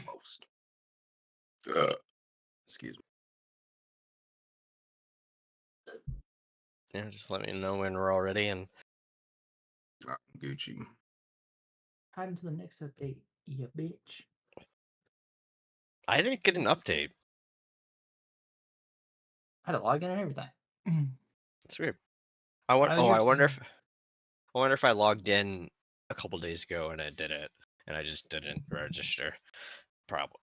Most. Uh, excuse me. Yeah, just let me know when we're all ready. And Gucci. Add to the next update, you bitch. I didn't get an update. I had to log in and everything. It's weird. I want. How's Oh, your I wonder if I logged in a couple days ago and I did it, and I just didn't register. Probably.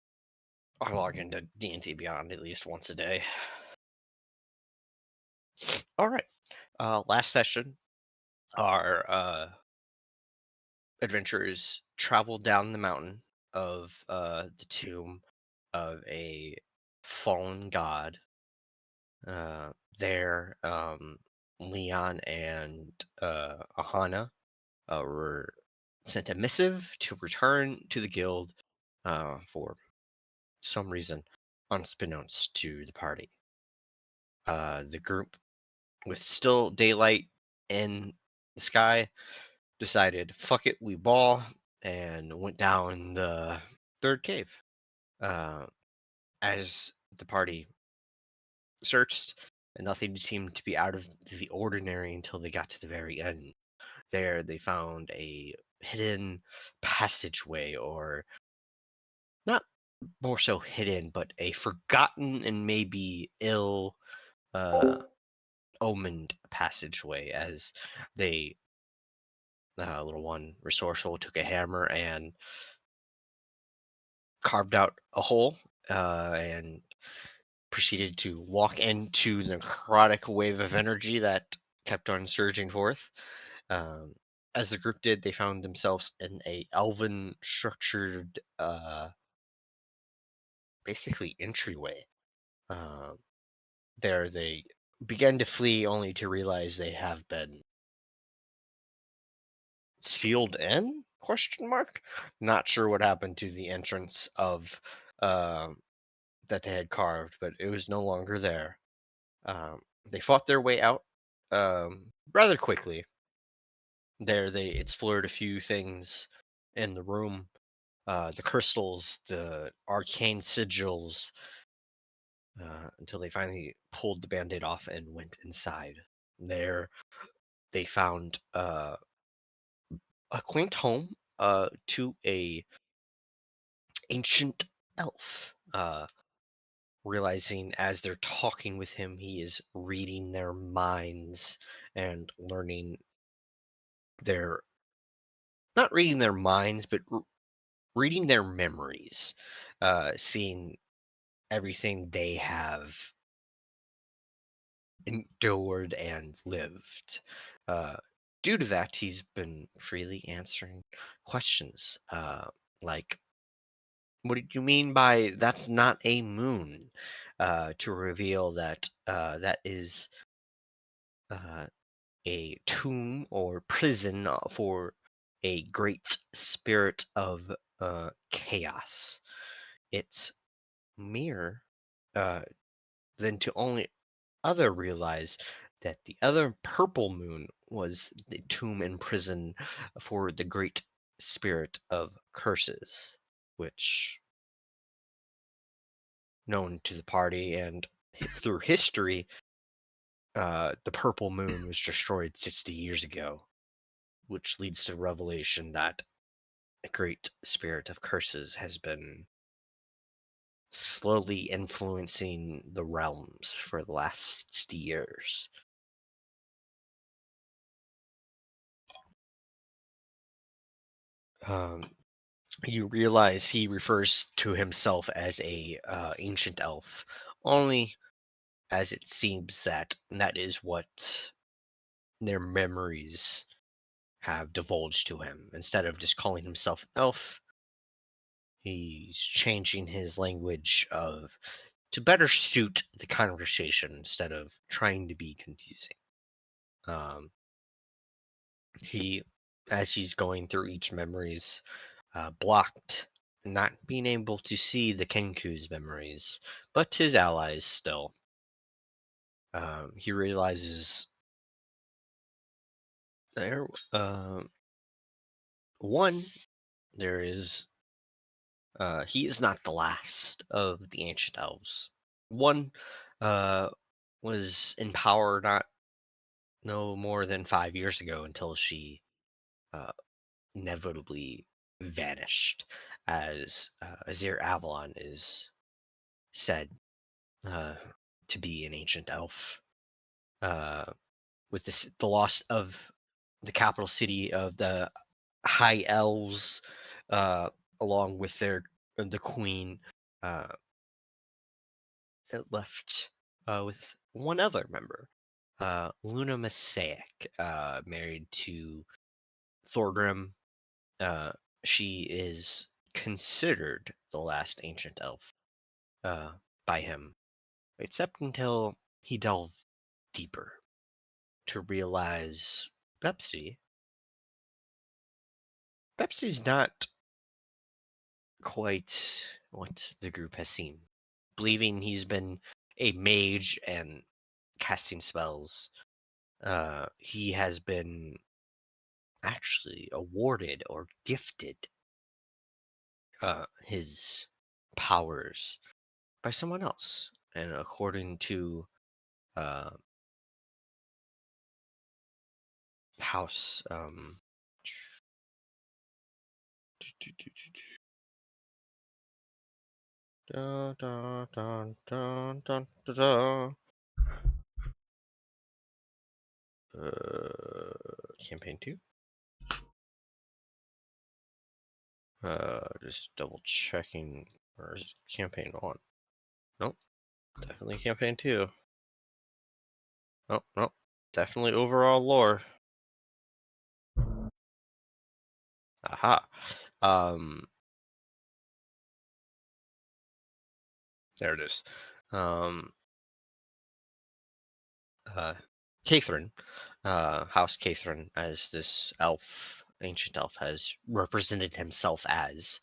I log into D&T Beyond at least once a day. All right. Last session, our adventurers traveled down the mountain of the tomb of a fallen god. There, Leon and Ahana were sent a missive to return to the guild for some reason unbeknownst to the party. The group, with still daylight in the sky, decided, fuck it, we ball, and went down the third cave. Uh, as the party searched, and nothing seemed to be out of the ordinary until they got to the very end. There, they found a hidden passageway, or not more so hidden, but a forgotten and maybe ill omened passageway. As they, little one resourceful, took a hammer and carved out a hole and proceeded to walk into the necrotic wave of energy that kept on surging forth. Um, as the group did, they found themselves in a elven structured, basically entryway. Um, there, they began to flee, only to realize they have been sealed in? Question mark. Not sure what happened to the entrance of that they had carved, but it was no longer there. They fought their way out rather quickly. There, they explored a few things in the room, the crystals, the arcane sigils, until they finally pulled the band-aid off and went inside. There, they found a quaint home to a ancient elf. Realizing as they're talking with him, he is reading their minds and learning their, not reading their minds, but reading their memories, seeing everything they have endured and lived. Uh, Due to that, he's been freely answering questions like, what did you mean by that's not a moon? To reveal that that is uh, a tomb or prison for a great spirit of chaos. It's mere uh, than to only other realize that the other purple moon was the tomb and prison for the great spirit of curses, which known to the party and through history, the purple moon was destroyed 60 years ago, which leads to the revelation that a great spirit of curses has been slowly influencing the realms for the last 60 years. Um, you realize he refers to himself as a ancient elf, only as it seems that that is what their memories have divulged to him. Instead of just calling himself elf, he's changing his language of to better suit the conversation instead of trying to be confusing. Um, he, as he's going through each memories, blocked, not being able to see the Kenku's memories, but his allies still. He realizes there, one, there is He is not the last of the ancient elves. One uh, was in power not no more than 5 years ago until she uh, inevitably vanished, as Azir Avalon is said uh, to be an ancient elf. Uh, with the loss of the capital city of the High Elves, uh, along with the queen, uh, it left with one other member, Luna Mosaic, married to Thorgrim. Uh, she is considered the last ancient elf uh, by him, except until he delved deeper to realize Pepsi. Pepsi's not quite what the group has seen. Believing he's been a mage and casting spells, he has been actually awarded or gifted his powers by someone else. And according to uh, House, dun, dun, dun, dun, dun, dun, dun. Campaign 2. Just double checking. Or is campaign 1? Nope, definitely campaign 2. Nope, nope, definitely overall lore. Aha. There it is. Catherine, House Catherine, as this elf, ancient elf, has represented himself as.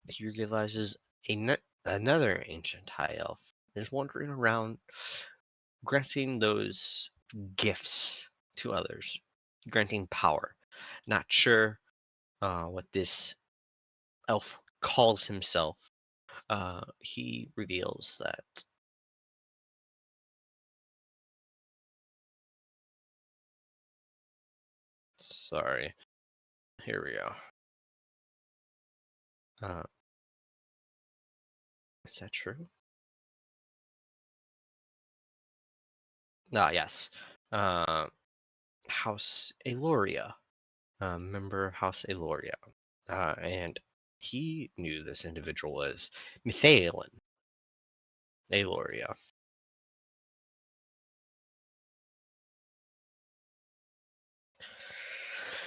He realizes another ancient high elf is wandering around, granting those gifts to others, granting power. Not sure what this elf calls himself. He reveals that sorry, here we go. Is that true? Yes. House Eloria, member of House Eloria. And he knew this individual was Mithaelin Eloria.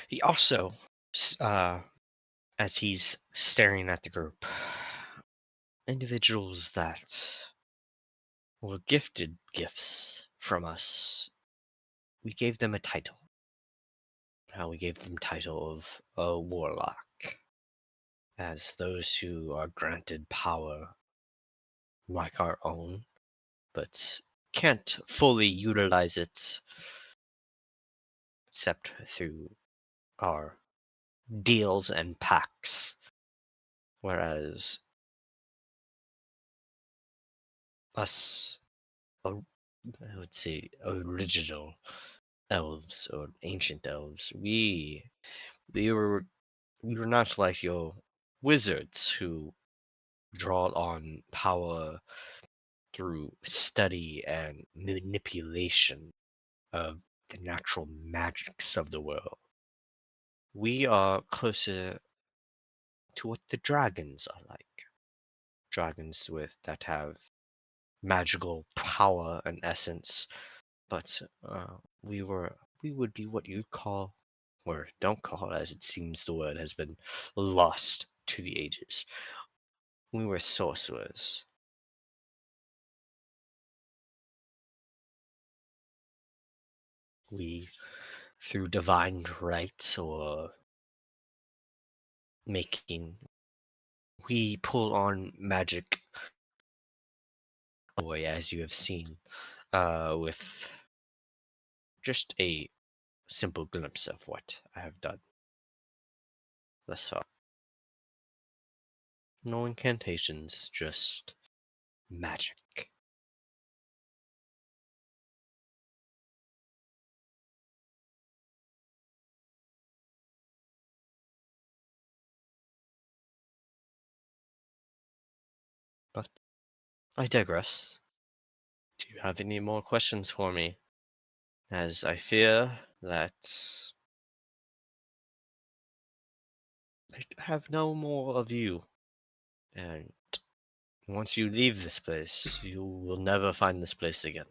He also, as he's staring at the group, individuals that were gifted gifts from us, we gave them a title. We gave them title of a warlock, as those who are granted power like our own, but can't fully utilize it except through our deals and pacts. Whereas us, I would say original elves or ancient elves, we were we were not like your wizards who draw on power through study and manipulation of the natural magics of the world. We are closer to what the dragons are like. Dragons that have magical power and essence, but we would be what you'd call, or don't call, as it seems the word has been lost to the ages. We were sorcerers. We, through divine rights or making, we pull on magic away, as you have seen, with just a simple glimpse of what I have done thus far. No incantations, just magic. But I digress. Do you have any more questions for me? As I fear that I have no more of you. And once you leave this place, you will never find this place again.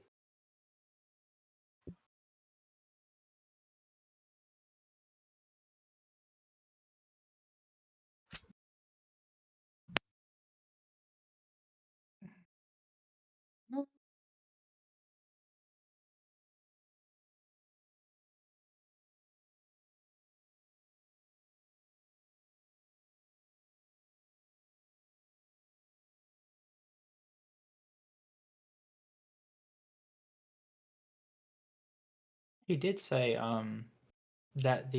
He did say that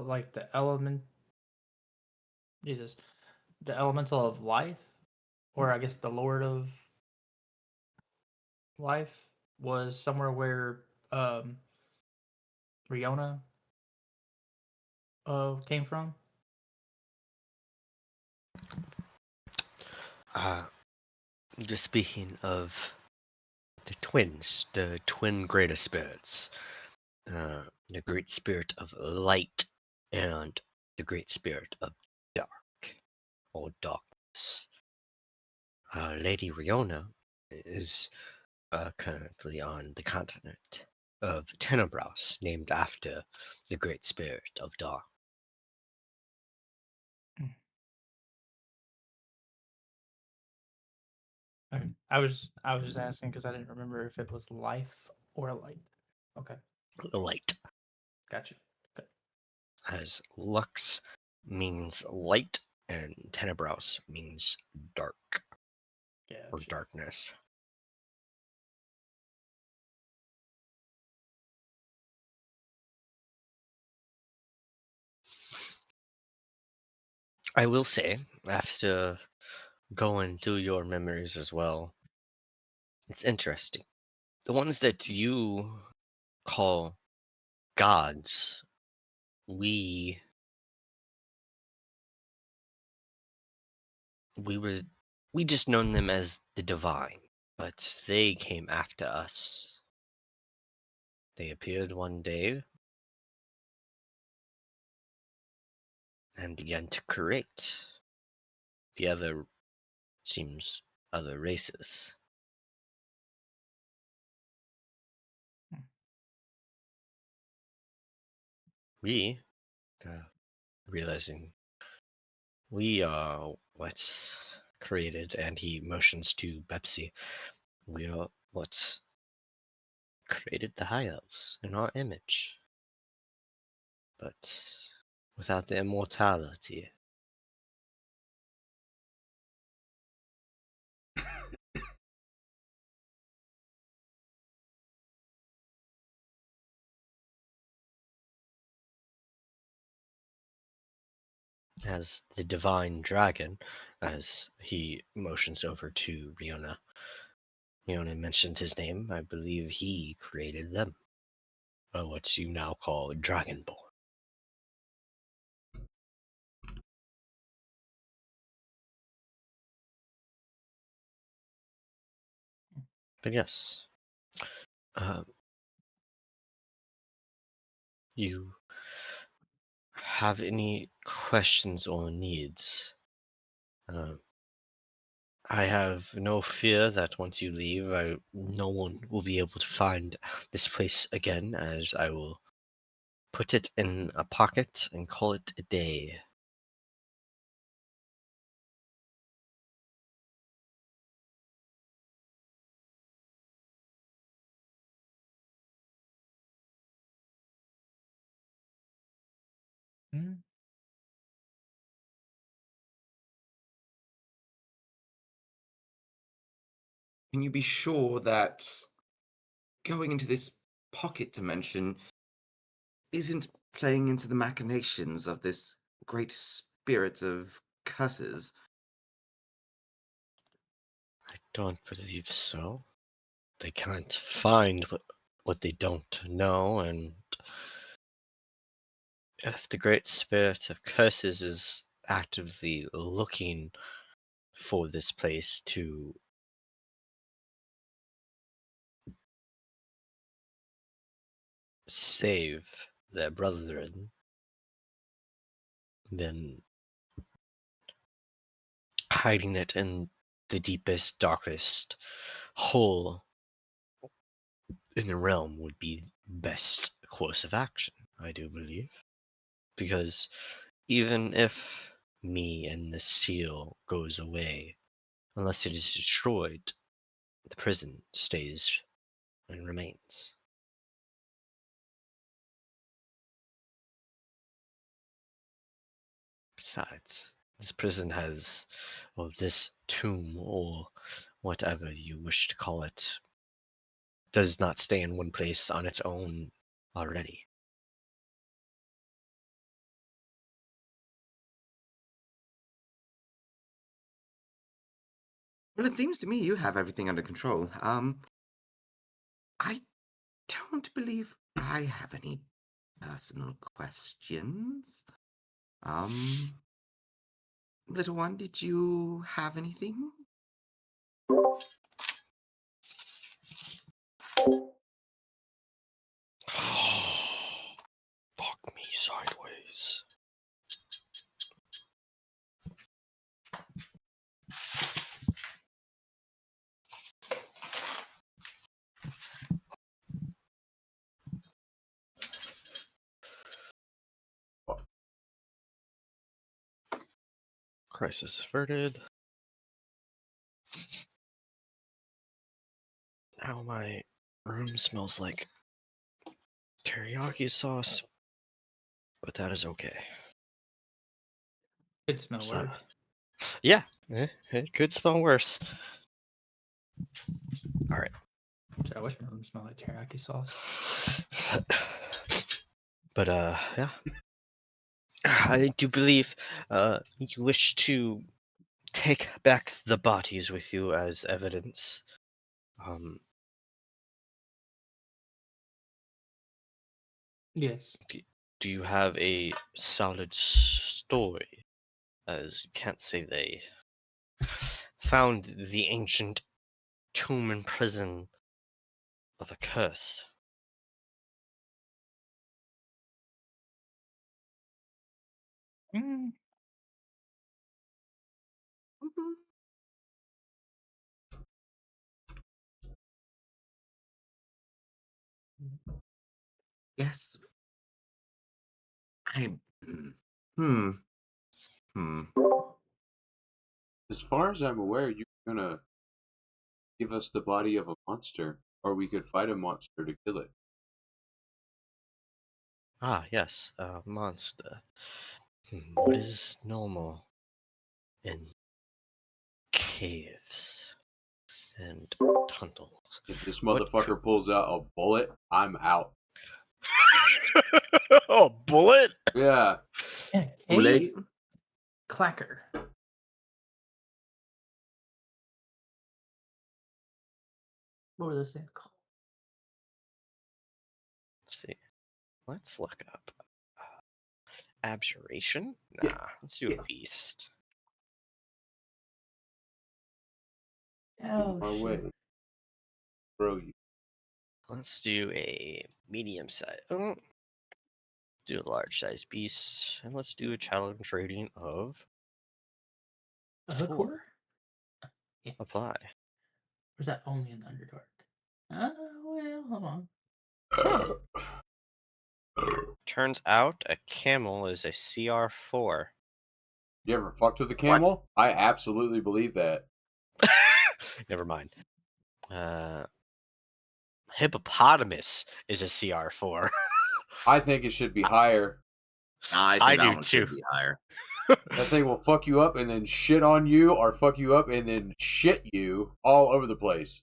like the element Jesus the elemental of life, or I guess the Lord of Life was somewhere where Riona came from. Uh, just speaking of the twins, the twin greater spirits, the great spirit of light and the great spirit of dark or darkness. Lady Riona is currently on the continent of Tenebros, named after the great spirit of dark. Okay. I was just asking because I didn't remember if it was life or light. Okay, Light, got you. Okay. as Lux means light and Tenebros means dark or Gotcha. darkness. I will say, after going through your memories as well, it's interesting. The ones that you call gods, we we were we just known them as the divine, but they came after us. They appeared one day and began to create the other seems other races. Hmm. We realizing we are what's created, and he motions to Bepsy. We are what's created the high elves in our image, but without the immortality. As the divine dragon, as he motions over to Riona. Riona mentioned his name. I believe he created them. What you now call Dragonborn. But yes, uh, you have any questions or needs? Uh, I have no fear that once you leave, no one will be able to find this place again, as I will put it in a pocket and call it a day. Hmm? Can you be sure that going into this pocket dimension isn't playing into the machinations of this great spirit of curses. I don't believe so. They can't find what they don't know, and if the Great Spirit of Curses is actively looking for this place to save their brethren, then hiding it in the deepest, darkest hole in the realm would be best course of action, I do believe. Because even if me and the seal goes away, unless it is destroyed, the prison stays and remains. Besides, this prison has, well, this tomb, or whatever you wish to call it, does not stay in one place on its own already. Well, it seems to me you have everything under control. I don't believe I have any personal questions. Little one, did you have anything? Fuck me sideways. Crisis averted. Now my room smells like teriyaki sauce, but that is okay. Could smell So, worse. yeah, it could smell worse. All right. I wish my room smelled like teriyaki sauce. But yeah, I do believe you wish to take back the bodies with you as evidence. Um, Yes. do you have a solid story? As you can't say they found the ancient tomb and prison of a curse. Mm. Mhm. Yes. I. Hmm. Hmm. As far as I'm aware, you're gonna give us the body of a monster, or we could fight a monster to kill it. Ah, yes, a monster. What is normal in caves and tunnels? If this What motherfucker pulls out a bullet, I'm out. oh, bullet? Yeah. Yeah, Too cave late. clacker. What were those things called? Let's see. Let's look up. Abjuration? Yeah. Nah, let's do a beast. Oh My shit. way, bro. Let's do a medium size. Oh, do a large size beast, and let's do a challenge rating of A hook 4. horror? Yeah. Apply. Or is that only in the Underdark? Well, hold on. Huh. Turns out a camel is a CR4. You ever fucked with a camel? I absolutely believe that. Never mind. Hippopotamus is a CR4. I think it should be higher. I I think that do one too. should be higher. That thing will fuck you up and then shit on you, or fuck you up and then shit you all over the place.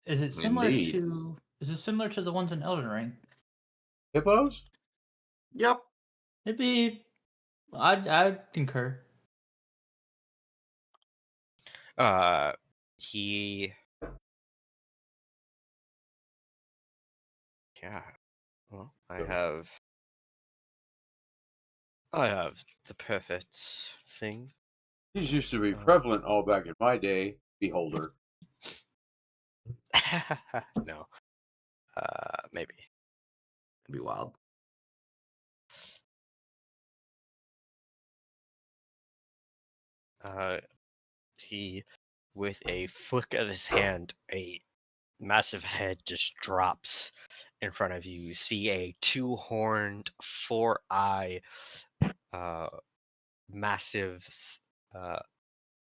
Is it similar Indeed. to? Is it similar to the ones in Elden Ring? Hippos? Yep. It'd be I'd concur. He, yeah. Well, I have the perfect thing. These used to be Uh, prevalent all back in my day, beholder. no. Maybe. It'd be wild. He, with a flick of his hand, a massive head just drops in front of you. You see a two-horned, four-eye, massive uh,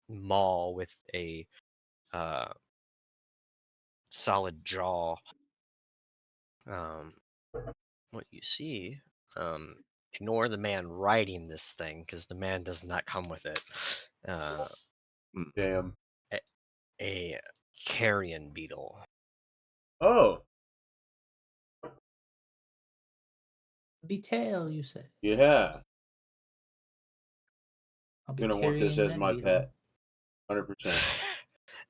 maw with a uh, solid jaw. What you see, ignore the man riding this thing because the man does not come with it. Damn. A carrion beetle. Oh, Detail, you said. yeah. I'll be Gonna want this carrying as that my beetle. pet.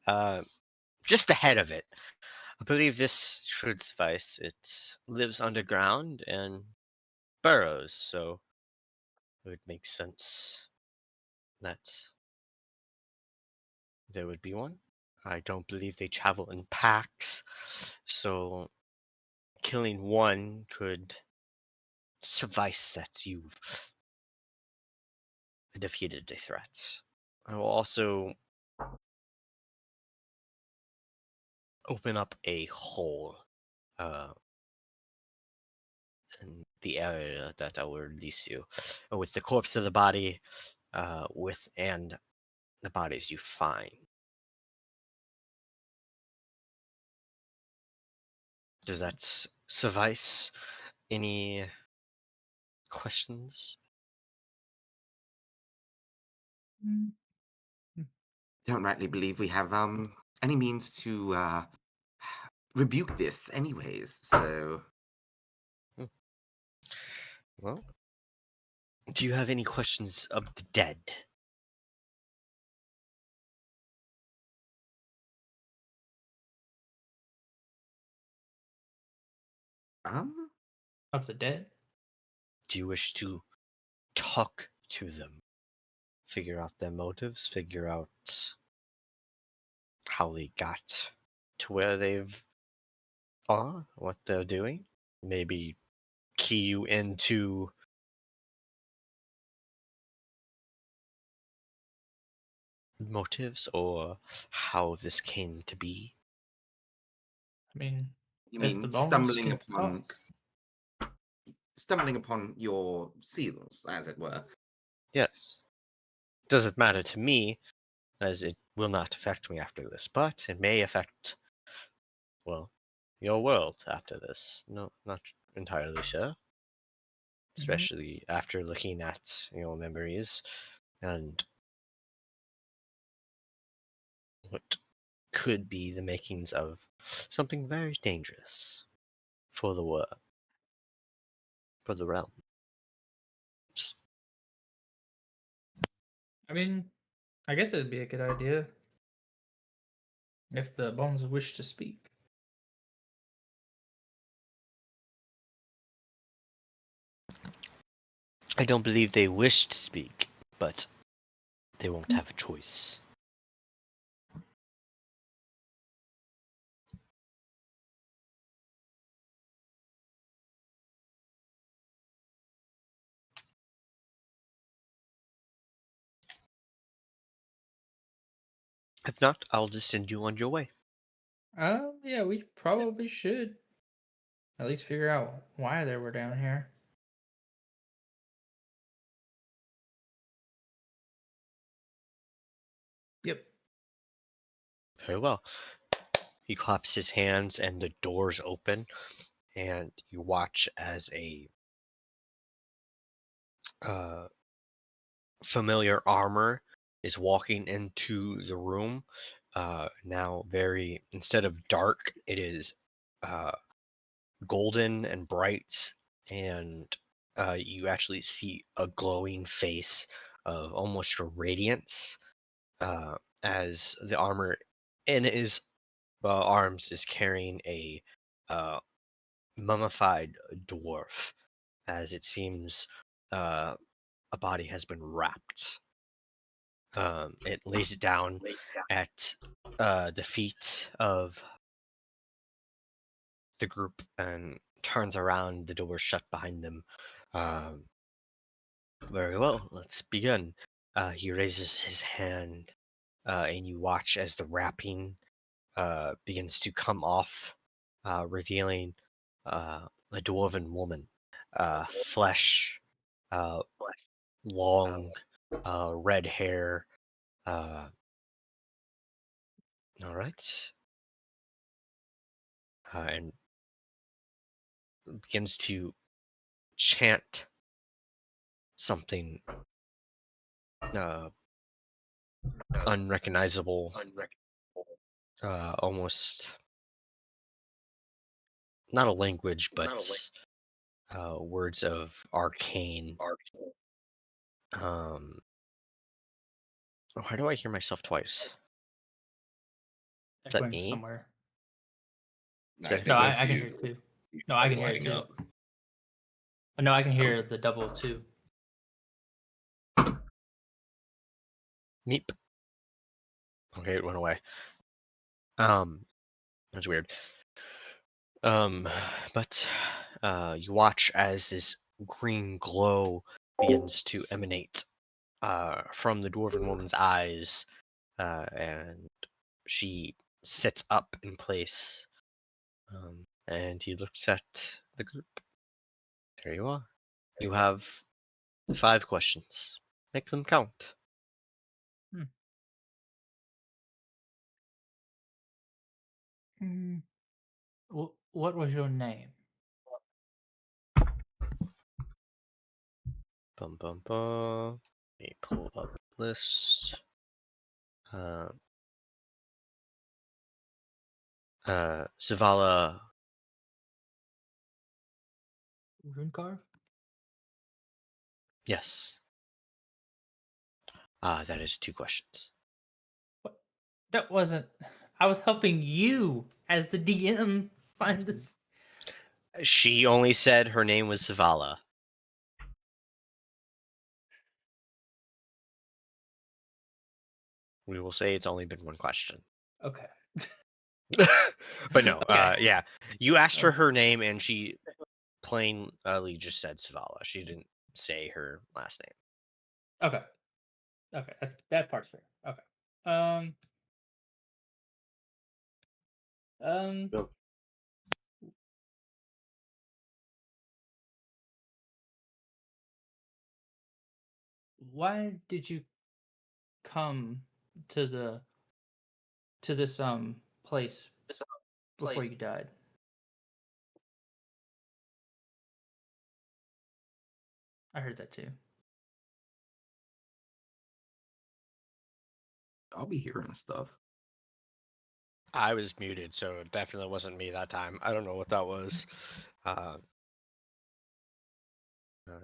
100%. Just the head of it. I believe this should suffice. It lives underground and burrows, so it would make sense that there would be one. I don't believe they travel in packs, so killing one could suffice that you've defeated a threat. I will also open up a hole in the area that I will release you with the corpse of the body and the bodies you find. Does that suffice? Any questions? Mm. Don't rightly believe we have any means to rebuke this, anyways. So, Well, do you have any questions of the dead? Of the dead? Do you wish to talk to them? Figure out their motives, figure out how they got to where they've are, what they're doing? Maybe key you into motives or how this came to be? I mean, you if the mean bones can talk. stumbling upon your seals, as it were? Yes. Doesn't matter to me, as it will not affect me after this, but it may affect, well, your world after this. No, not entirely sure. Especially after looking at your memories and what could be the makings of something very dangerous for the world, for the realm. I mean, I guess it'd be a good idea if the bones wish to speak. I don't believe they wish to speak, but they won't have a choice. If not, I'll just send you on your way. Yeah, we probably should at least figure out why they were down here. Yep. Very well. He claps his hands and the doors open, and you watch as a familiar armor is walking into the room. Now, very instead of dark, it is golden and bright and you actually see a glowing face of almost a radiance uh, as the armor in his arms is carrying a uh, mummified dwarf, as it seems a body has been wrapped. It lays it down at the feet of the group and turns around, the door shut behind them. Um, Very well, let's begin. He raises his hand, and you watch as the wrapping begins to come off, revealing a dwarven woman, flesh, uh, long, red hair. Uh, all right, and begins to chant something uh, unrecognizable, almost not a language, but words of arcane. Um, why do I hear myself twice? Is that Echoing me? somewhere. I Is that think No, that's I can you hear it too. No, I can hear it lighting too. up. No, I can hear the double too. Meep. Okay, it went away. That's weird. But you watch as this green glow begins to emanate from the dwarven woman's eyes, and she sits up in place. And he looks at the group. There you are. You have 5 questions. Make them count. What was your name? Bum bum bum. Let me pull up the list. Zavala. Runecarve? Yes. That is 2 questions. What? That wasn't. I was helping you as the DM find this. She only said her name was Zavala. We will say it's only been 1 question. Okay. But no, Okay. yeah. You asked her Okay. her name and she plainly just said Zavala. She didn't say her last name. Okay. Okay. That part's fair. Okay. Um. Yep. Why did you come to this place before you died? I heard that too. I'll be hearing stuff. I was muted, so it definitely wasn't me that time. I don't know what that was.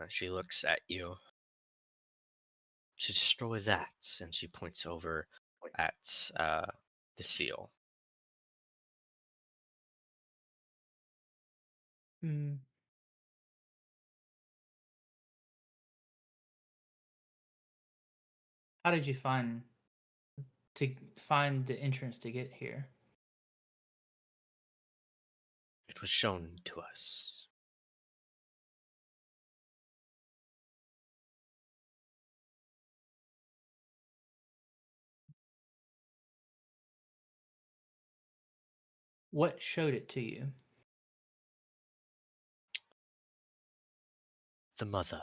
She looks at you. To destroy that, and she points over at the seal. Hmm. How did you find the entrance to get here? It was shown to us. What showed it to you? The mother.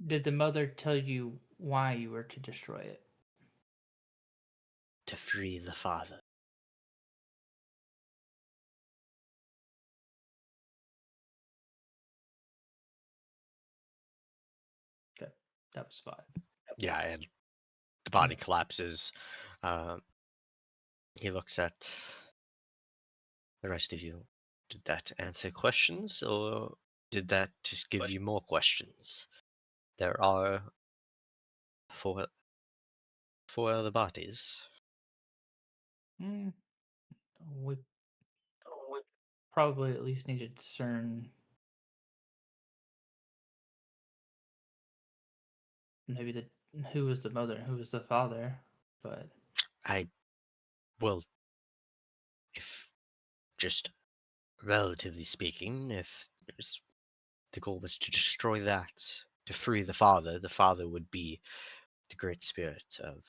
Did the mother tell you why you were to destroy it? To free the father. Okay. That was 5. Yeah, and the body collapses. He looks at the rest of you. Did that answer questions, or did that just give you more questions? There are four other bodies. Mm, we probably at least need to discern maybe who was the mother and who was the father. But I well, if just relatively speaking, if the goal was to destroy that, to free the father would be the great spirit of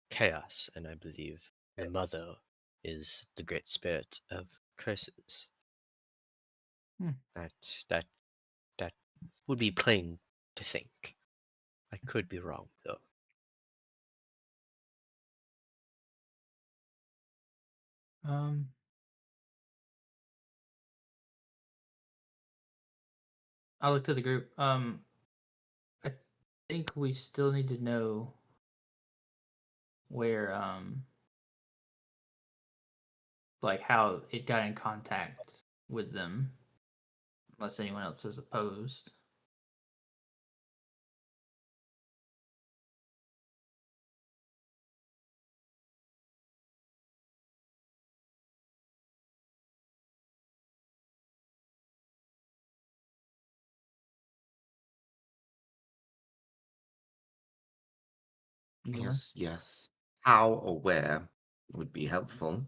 chaos, and I believe the mother is the great spirit of curses. Hmm. That that would be plain to think. I could be wrong though. um, I look to the group. I think we still need to know where like how it got in contact with them, unless anyone else is opposed. Anyone? Yes. How or where would be helpful.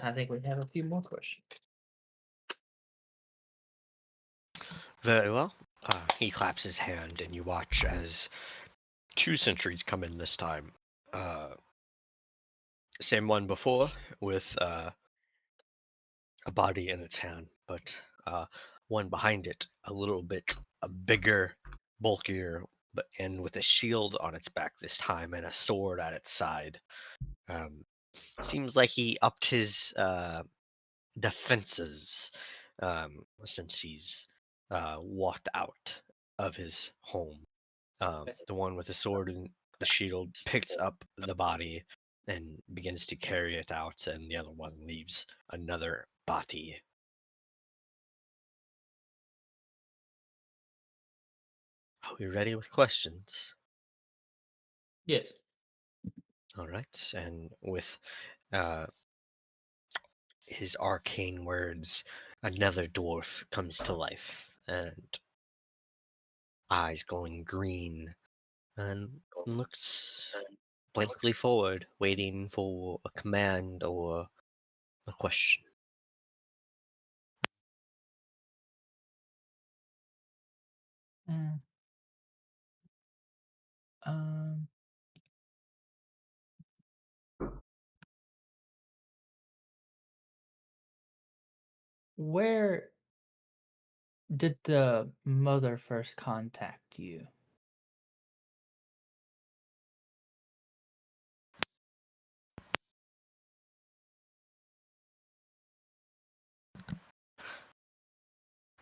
I think we have a few more questions. Very well. He claps his hand, and you watch as 2 sentries come in this time. Same one before with a body in its hand, but one behind it, a little bit bigger, bulkier, but and with a shield on its back this time and a sword at its side. Seems like he upped his defenses since he's walked out of his home. The one with the sword and the shield picks up the body and begins to carry it out, and the other one leaves another body. Are we ready with questions? Yes. All right, and with uh, his arcane words, another dwarf comes to life, and eyes glowing green, and looks blankly forward, waiting for a command or a question. Mm. Um. Where did the mother first contact you?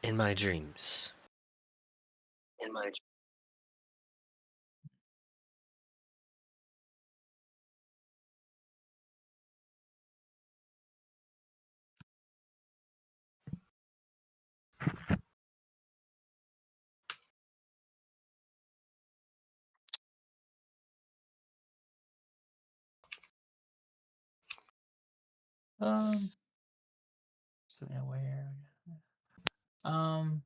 In my dreams. Um. So where? Um.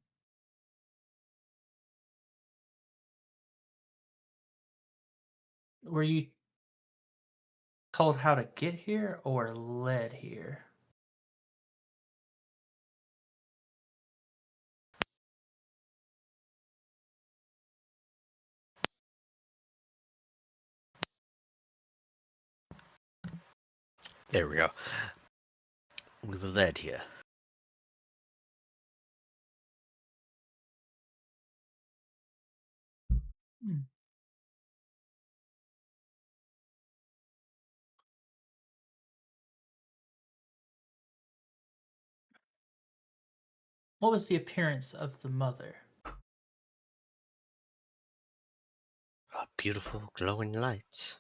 Were you told how to get here or led here? There we go. We were led here. Hmm. What was the appearance of the mother? A beautiful glowing light.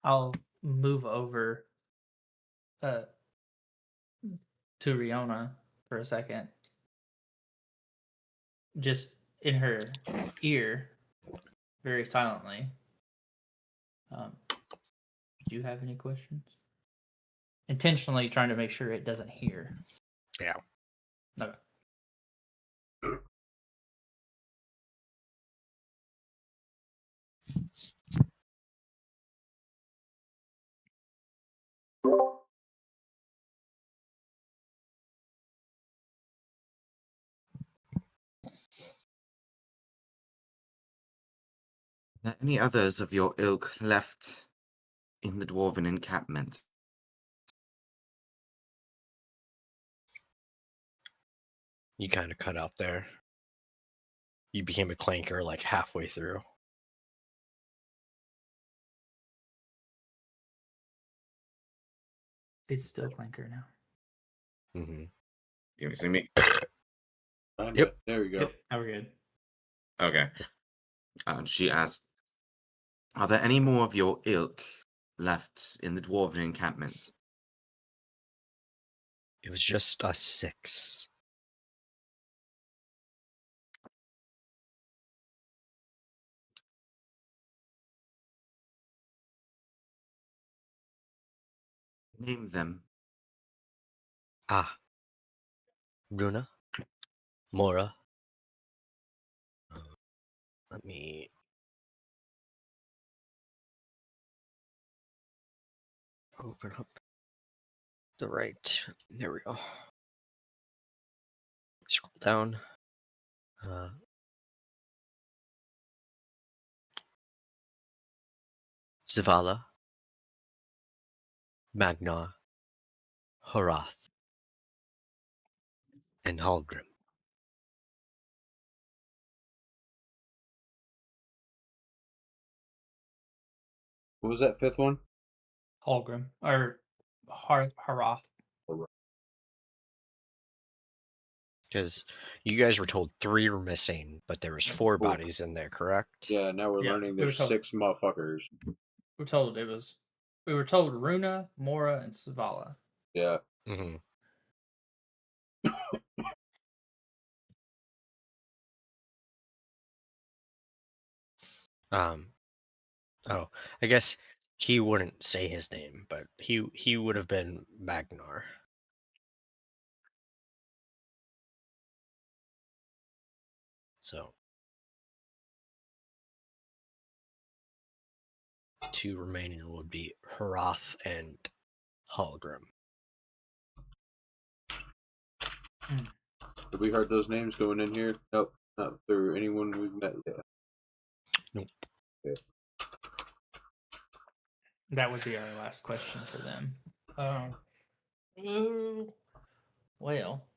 I'll move over uh to Riona for a second. Just in her ear, very silently. Do you have any questions? Intentionally trying to make sure it doesn't hear. Yeah. Okay. Any others of your ilk left in the dwarven encampment? You kind of cut out there. You became a clanker like halfway through. It's still Clanker now. Hmm. You see me? Yep. There we go. Yep, now we're good. Okay. She asked, are there any more of your ilk left in the dwarven encampment? It was just us 6. Name them. Ah, Runa, Mora. Let me open up the right. There we go. Scroll down. Zavala, Magnar, Horath, and Hallgrim. What was that fifth one? Holgrim or Haroth. Because you guys were told 3 were missing, but there was 4 Cool. bodies in there, correct? Yeah, now we're Yeah, learning we were there's told. 6 motherfuckers. We were told Runa, Mora, and Savala. Yeah. Mm-hmm. Oh, I guess he wouldn't say his name, but he would have been Magnar. So 2 remaining would be Horath and Hallgrim. Have we heard those names going in here? Nope. Not through anyone we've met yet. Nope. Okay. That would be our last question for them. Well,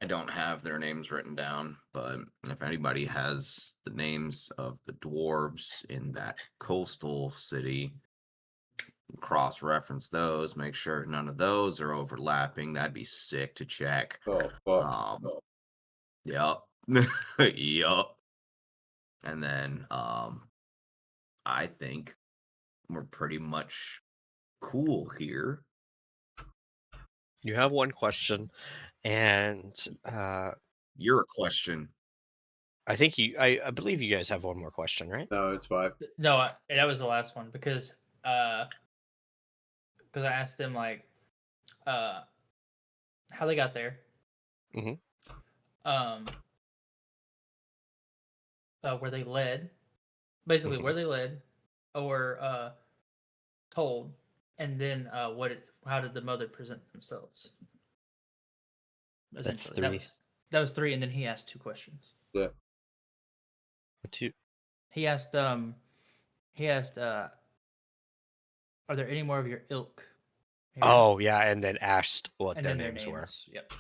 I don't have their names written down, but if anybody has the names of the dwarves in that coastal city, cross-reference those, make sure none of those are overlapping. That'd be sick to check. Oh, fuck. Yep. Yup. And then I think we're pretty much cool here. You have one question, and You're a question. I think I believe you guys have one more question, right? No, it's 5. no, that was the last one because I asked them like how they got there. Mhm. Where they led, basically where they led, or told, and then how did the mother present themselves? That's Essentially, 3. that was 3, and then he asked 2 questions. Yeah. 2. He asked are there any more of your ilk here? Oh yeah, and then asked what and their then their names were. names. Yep.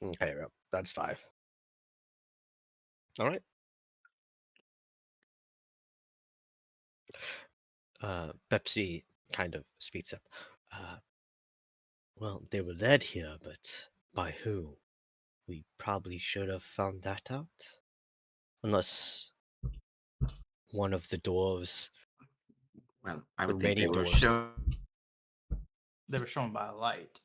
Okay, well, that's 5. All right. Pepsi kind of speaks up. Well, they were led here, but by who? we probably should have found that out. Unless one of the dwarves, Well, I the would think they remaining were dwarves, shown. They were shown by a light.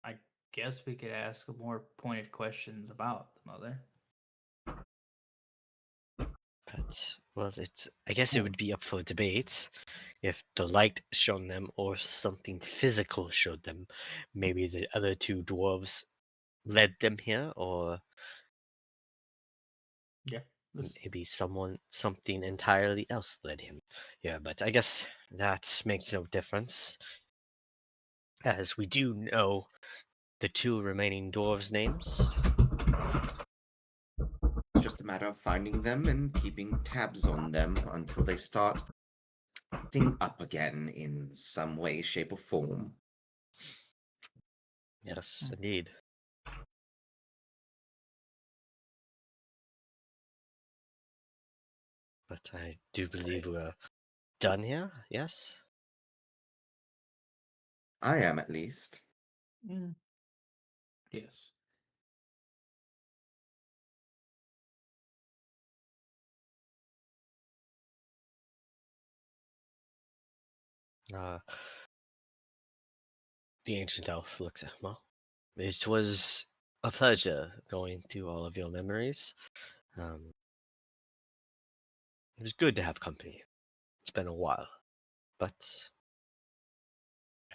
I guess we could ask more pointed questions about the mother. but well, I guess it would be up for debate if the light shone them or something physical showed them. Maybe the other two dwarves led them here, or Yeah. This, maybe something entirely else led him. Yeah, but I guess that makes no difference, as we do know the two remaining dwarves' names. It's just a matter of finding them and keeping tabs on them until they start acting up again in some way, shape, or form. Yes, indeed. But I do believe we're done here, yes? I am, at least. yes. Uh, the ancient elf looks at, well, it was a pleasure going through all of your memories. Um, it was good to have company. It's been a while, but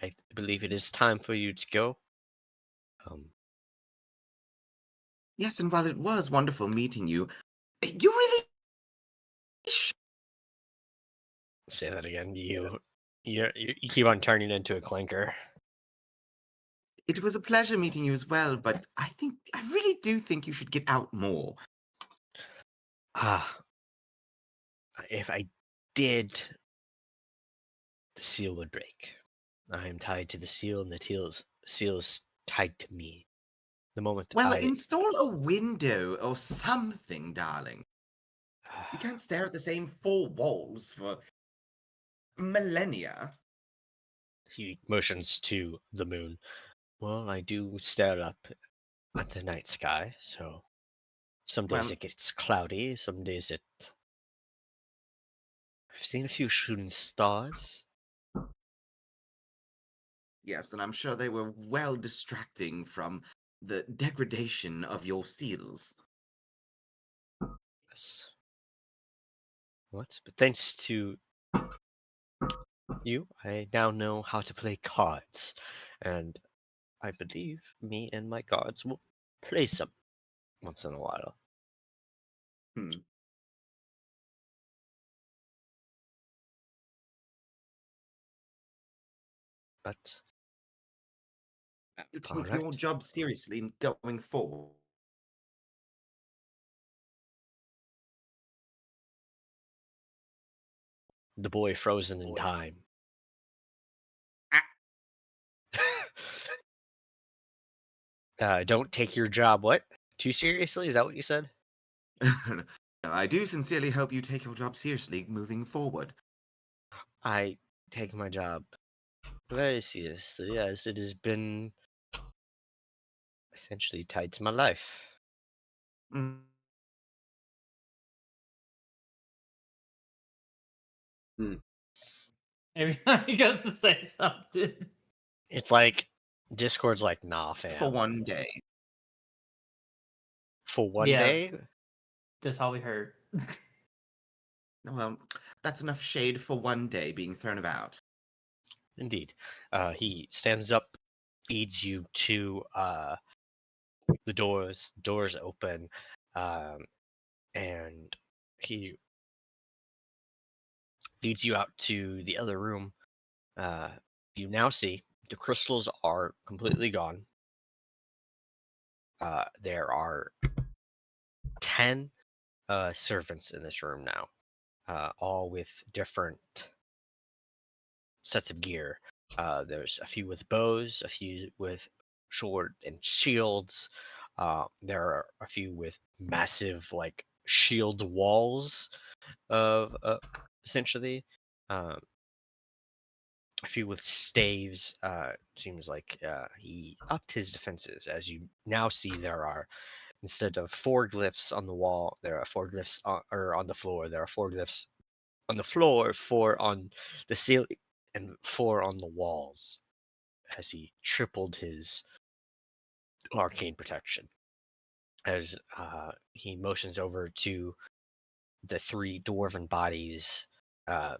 I believe it is time for you to go. Yes, and while it was wonderful meeting you, you really. Say that again. You keep on turning into a clanker. It was a pleasure meeting you as well, but I really do think you should get out more. Ah, if I did, the seal would break. I am tied to the seal, and the seal is tied to me. The moment Well, I install a window or something, darling. You can't stare at the same four walls for millennia. he motions to the moon. Well, I do stare up at the night sky, so some days Well, it gets cloudy, some days I've seen a few shooting stars. yes, and I'm sure they were well distracting from the degradation of your seals. Yes. What? But thanks to you, I now know how to play cards, and I believe me and my cards will play some once in a while. Hmm. But You all take your right, job seriously going forward. the boy frozen in time. Don't take your job what? Too seriously? Is that what you said? I do sincerely hope you take your job seriously moving forward. I take my job very seriously, as it has been essentially tied to my life. Mm. Every time he goes to say something. It's like Discord's like, nah, fam. For one day. For one Yeah. day? That's all we heard. Well, that's enough shade for one day being thrown about. Indeed. He stands up, leads you to the doors. Doors open, and he leads you out to the other room. You now see the crystals are completely gone. There are 10 servants in this room now, all with different sets of gear. There's a few with bows, a few with sword and shields. There are a few with massive, like, shield walls of essentially. Um, a few with staves. Seems like he upped his defenses. As you now see, there are, instead of 4 glyphs on the wall, there are 4 glyphs or on the floor. There are 4 glyphs on the floor, 4 on the ceiling, and 4 on the walls. As he tripled his arcane protection. As he motions over to the 3 dwarven bodies, a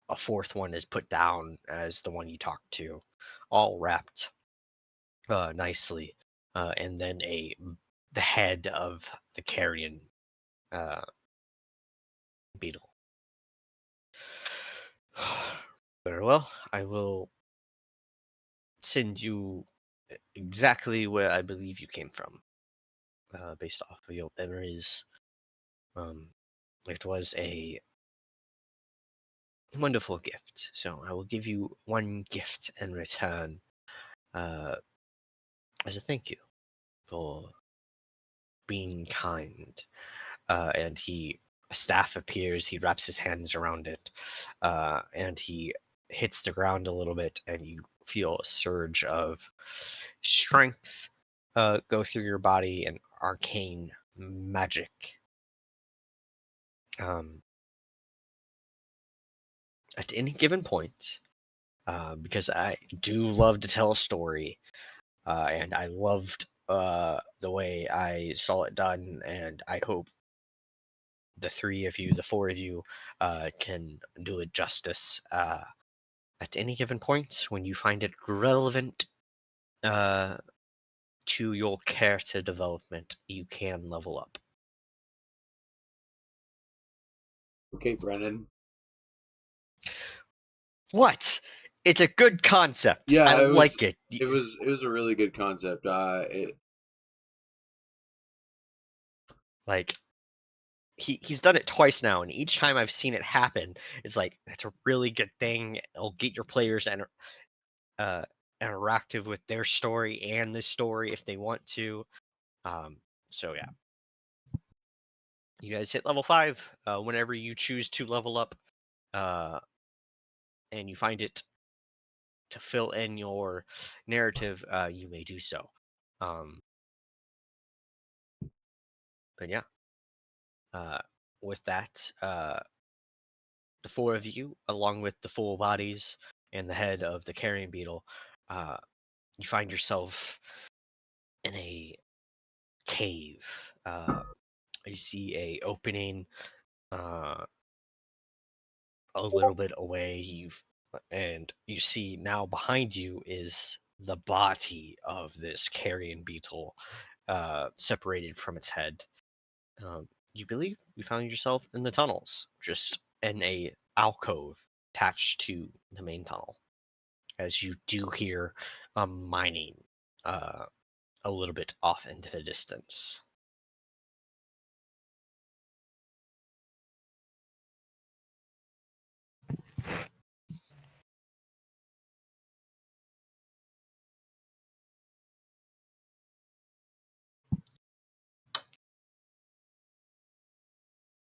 4th one is put down as the one you talked to, all wrapped nicely, and then the head of the carrion beetle. Very well, I will send you exactly where I believe you came from, based off of your memories. It was a wonderful gift, so I will give you 1 gift in return, as a thank you for being kind. And a staff appears. He wraps his hands around it, and he hits the ground a little bit, and you feel a surge of strength go through your body and arcane magic. At any given point, because I do love to tell a story, and I loved the way I saw it done, and I hope the 4 of you, can do it justice. At any given point, when you find it relevant to your character development, you can level up. Okay, Brennan. What? It's a good concept. Yeah, I it was. like it. It was a really good concept. Like, he's done it twice now, and each time I've seen it happen, it's like, that's a really good thing. It'll get your players interactive with their story and this story if they want to. So yeah, you guys hit level 5 whenever you choose to level up, and you find it to fill in your narrative. You may do so. But yeah, with that, the 4 of you, along with the full bodies and the head of the carrion beetle, you find yourself in a cave. You see a opening a little bit away. And you see now behind you is the body of this carrion beetle, separated from its head. You believe you found yourself in the tunnels, just in a alcove attached to the main tunnel, as you do hear mining a little bit off into the distance.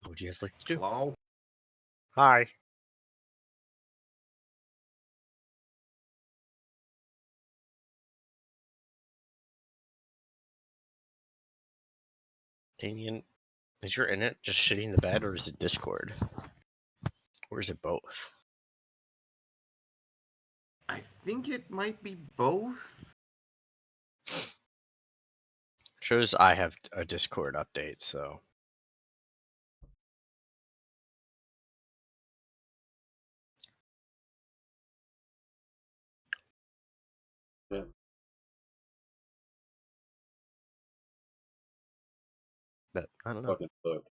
What would you guys like to do? Hello? Hi. Damien, is your internet just shitting the bed, or is it Discord? Or is it both? I think it might be both. Shows I have a Discord update, so. Yeah. But I don't know. Fucking look.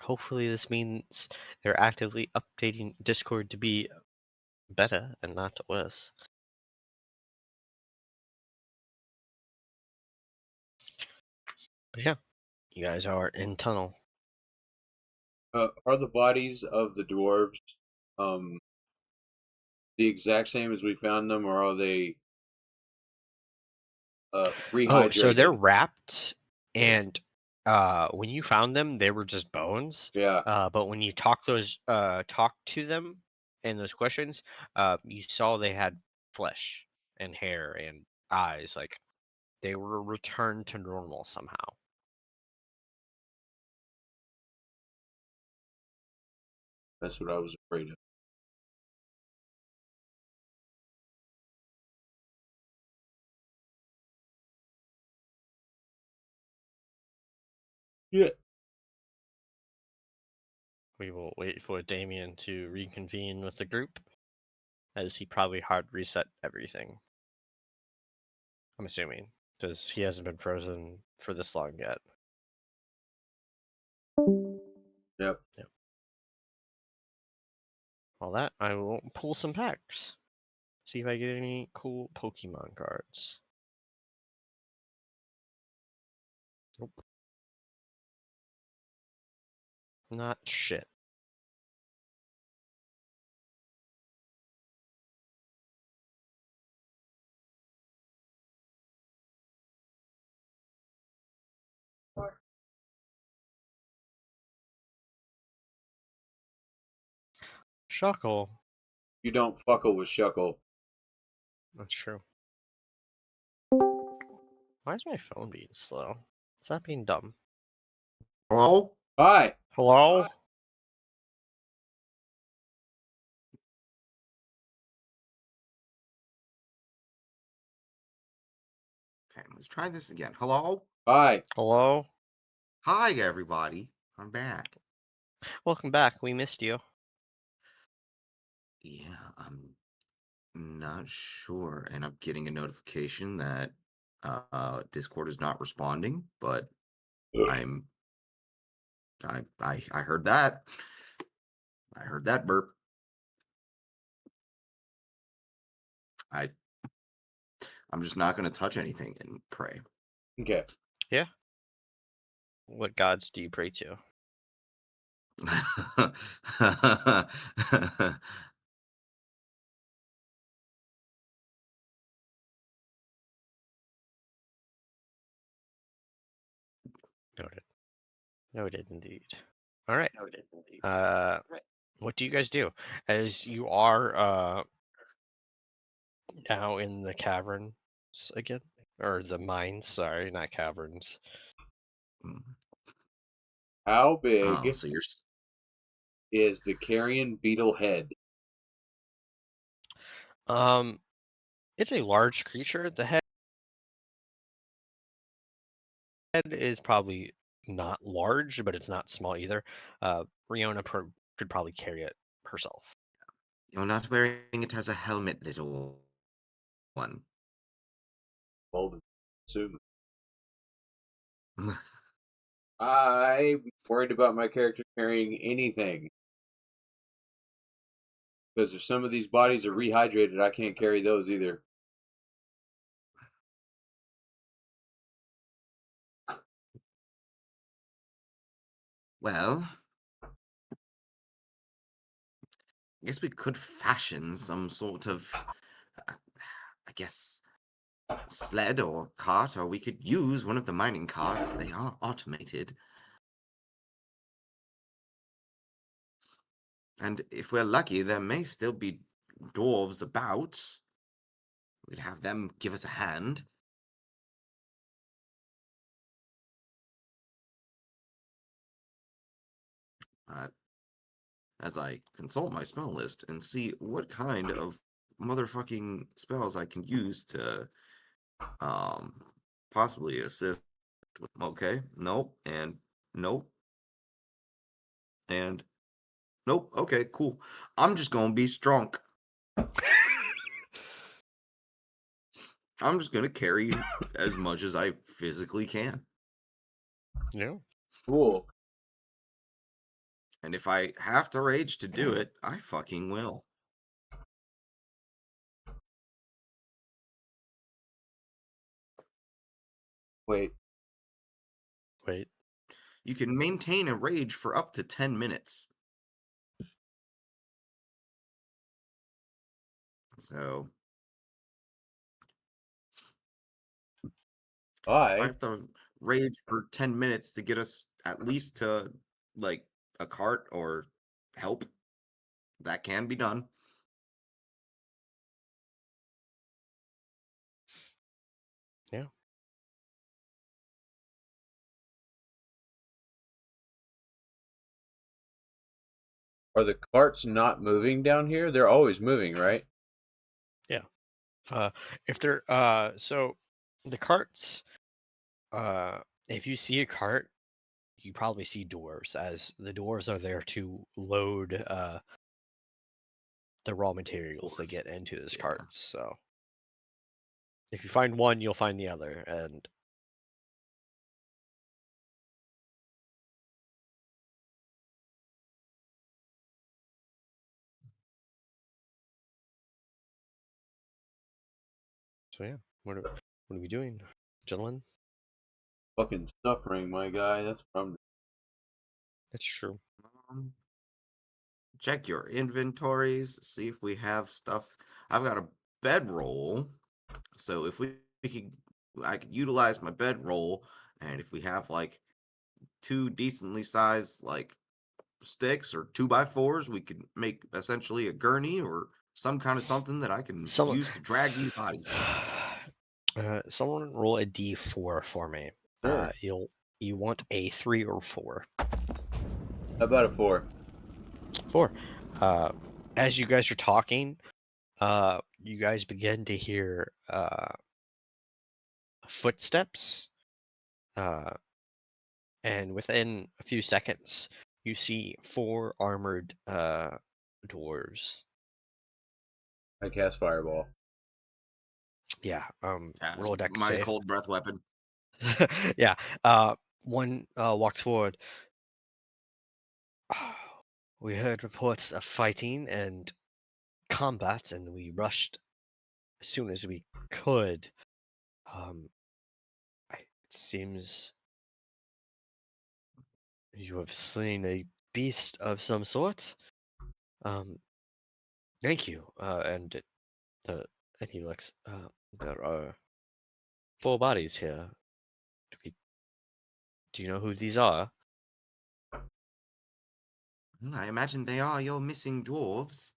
Hopefully this means they're actively updating Discord to be better and not worse. But yeah, you guys are in tunnel. Are the bodies of the dwarves the exact same as we found them, or are they Oh, rehydrated? so they're wrapped, and when you found them, they were just bones. Yeah. But when you talk to them in those questions, you saw they had flesh and hair and eyes. Like they were returned to normal somehow. That's what I was afraid of. Yeah. We will wait for Damien to reconvene with the group, as he probably hard reset everything. I'm assuming, because he hasn't been frozen for this long yet. Yep. All that, I will pull some packs. See if I get any cool Pokemon cards. Nope. Not shit. Shuckle. You don't fuckle with Shuckle. That's true. Why is my phone being slow? Is that being dumb? Hello? Hi. Hello? Okay, let's try this again. Hello? Hi. Hello? Hi, everybody. I'm back. Welcome back. We missed you. Yeah, I'm not sure. And I'm getting a notification that Discord is not responding, but I heard that. I heard that burp. I'm just not gonna touch anything and pray. Okay. Yeah. What gods do you pray to? Noted. Noted indeed. All right. What do you guys do as you are now in the caverns again, or the mines? Sorry, not caverns. Mm. How big Oh, so you're is the carrion beetle head? It's a large creature. The head is probably not large, but it's not small either. Riona could probably carry it herself. you're not wearing it as a helmet, little one. Well, assume. I'm worried about my character carrying anything. Because if some of these bodies are rehydrated, I can't carry those either. Well, I guess we could fashion some sort of, I guess, sled or cart, or we could use one of the mining carts. They are automated. And if we're lucky, there may still be dwarves about. We'd have them give us a hand. As I consult my spell list and see what kind of motherfucking spells I can use to possibly assist with, okay, nope, and nope, and nope, okay, cool. I'm just gonna be strong. I'm just gonna carry as much as I physically can. Yeah. Cool. And if I have to rage to do it, I fucking will. Wait. Wait. You can maintain a rage for up to 10 minutes. So if I I have to rage for 10 minutes to get us at least to like a cart or help. That can be done. Yeah. Are the carts not moving down here? They're always moving, right? If they're so the carts, if you see a cart, you probably see dwarves, as the dwarves are there to load the raw materials they Dwarves. get into this Yeah. carts. So if you find one, you'll find the other, and so yeah. What are we doing, gentlemen? Fucking suffering, my guy. That's what I'm. That's true. Um, check your inventories, see if we have stuff. I've got a bedroll, so if we could, I could utilize my bedroll, and if we have like two decently sized like sticks or 2x4s, we could make essentially a gurney or some kind of something that I can Someone, use to drag these bodies. someone roll a d4 for me. Sure. You want a 3 or 4? How about a 4? 4. As you guys are talking, you guys begin to hear footsteps, and within a few seconds, you see 4 armored dwarves. I cast Fireball. Yeah. That's Roll a dex my save. cold breath weapon. Yeah. One walks forward. We heard reports of fighting and combat, and we rushed as soon as we could. It seems you have slain a beast of some sort. Thank you. And he looks. There are 4 bodies here. Do you know who these are? I imagine they are your missing dwarves.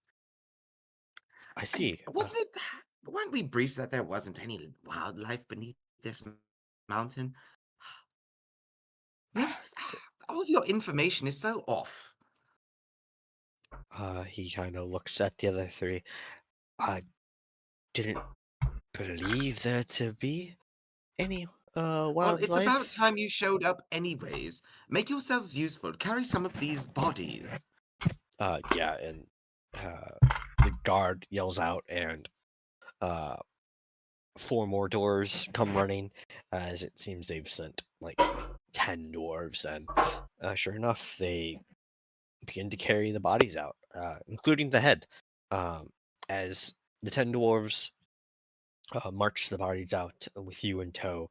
I see. Wasn't it? Weren't we briefed that there wasn't any wildlife beneath this mountain? You have all of your information is so off. He kind of looks at the other 3. I didn't believe there to be any Well, it's about wildlife. time you showed up, anyways. Make yourselves useful. Carry some of these bodies. Yeah, and the guard yells out, and 4 more dwarves come running, as it seems they've sent like 10 dwarves, and sure enough, they begin to carry the bodies out, including the head. As the 10 dwarves march the bodies out with you in tow.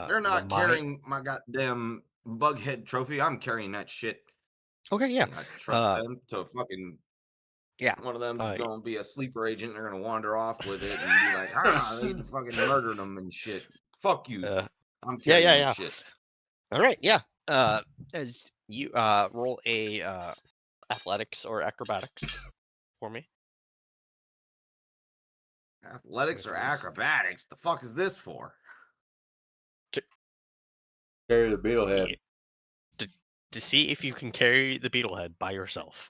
They're The not mine. carrying my goddamn bughead trophy. I'm carrying that shit. Okay, yeah, Think I trust uh, them to fucking yeah. one of them's Uh, gonna be a sleeper agent. They're gonna wander off with it and be like, "Ah, they fucking murdered them and shit." Fuck you. uh, I'm yeah, carrying yeah, that yeah. shit. All right, yeah. As you roll a athletics or acrobatics for me. Athletics With or those. acrobatics? The fuck is this for? Carry the beetle head. See, to see if you can carry the beetlehead by yourself.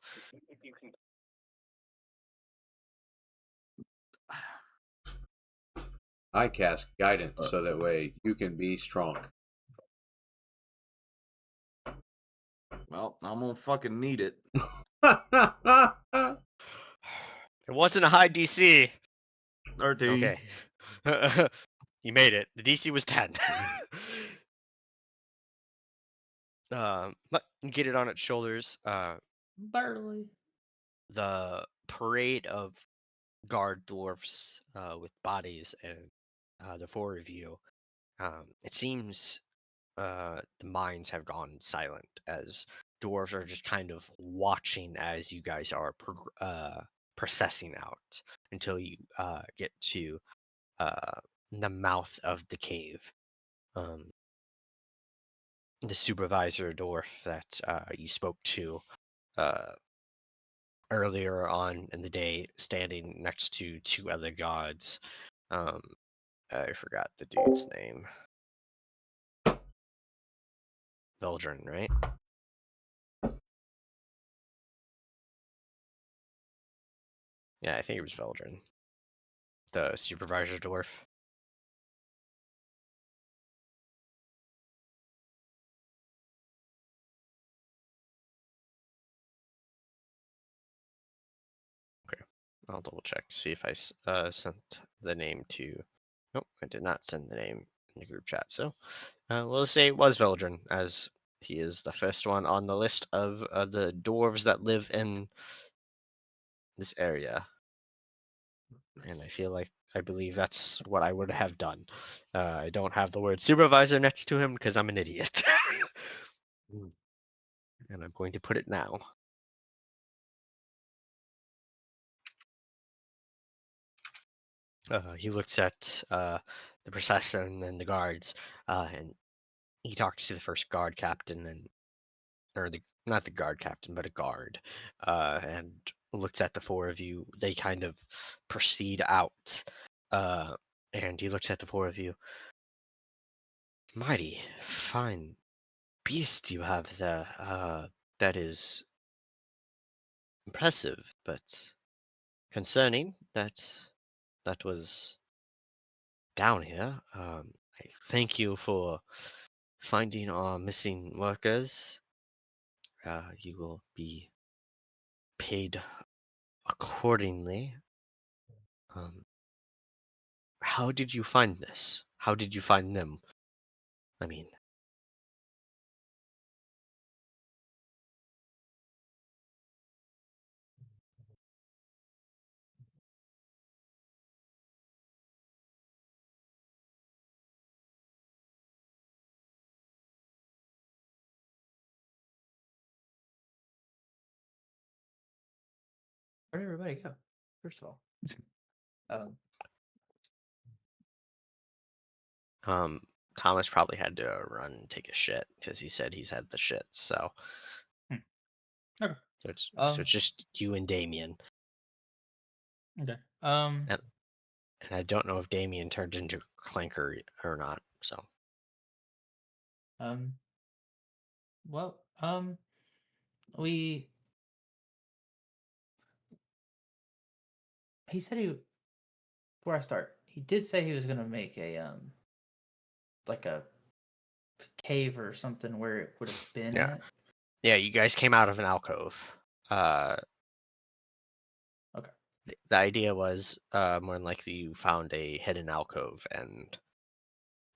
I cast guidance so that way you can be strong. Well, I'm gonna fucking need it. It wasn't a high DC. 13. Okay. You made it. The DC was 10. But you get it on its shoulders. Barely. The parade of guard dwarfs with bodies, and the 4 of you. It seems the mines have gone silent, as dwarves are just kind of watching as you guys are processing out until you get to the mouth of the cave. Um, the supervisor dwarf that you spoke to uh, earlier on in the day, standing next to two other guards. Um, I forgot the dude's name. Veldrin, right? Yeah, I think it was Veldrin, the supervisor dwarf. Okay, I'll double check, see if I sent the name to. Nope, I did not send the name in the group chat. So we'll say it was Veldrin, as he is the first one on the list of the dwarves that live in this area. And I believe that's what I would have done. I don't have the word supervisor next to him because I'm an idiot. Mm. And I'm going to put it now. He looks at the procession and the guards, and he talks to the first guard captain, and or the not the guard captain, but a guard, and looks at the four of you. They kind of proceed out, and he looks at the four of you. Mighty fine beast you have there. That is impressive, but concerning that was down here. I thank you for finding our missing workers. You will be paid accordingly. Um, how did you find this? How did you find them? I mean, Where'd everybody go? First of all, um, um, Thomas probably had to run and take a shit because he said he's had the shits. So, hmm, okay. so it's just you and Damien. Okay. And I don't know if Damien turned into Clanker or not. So Um. Well. We. He said he. Before I start, he did say he was gonna make a like a cave or something where it would have been yeah, at. yeah. You guys came out of an alcove. Okay. The idea was more than likely you found a hidden alcove and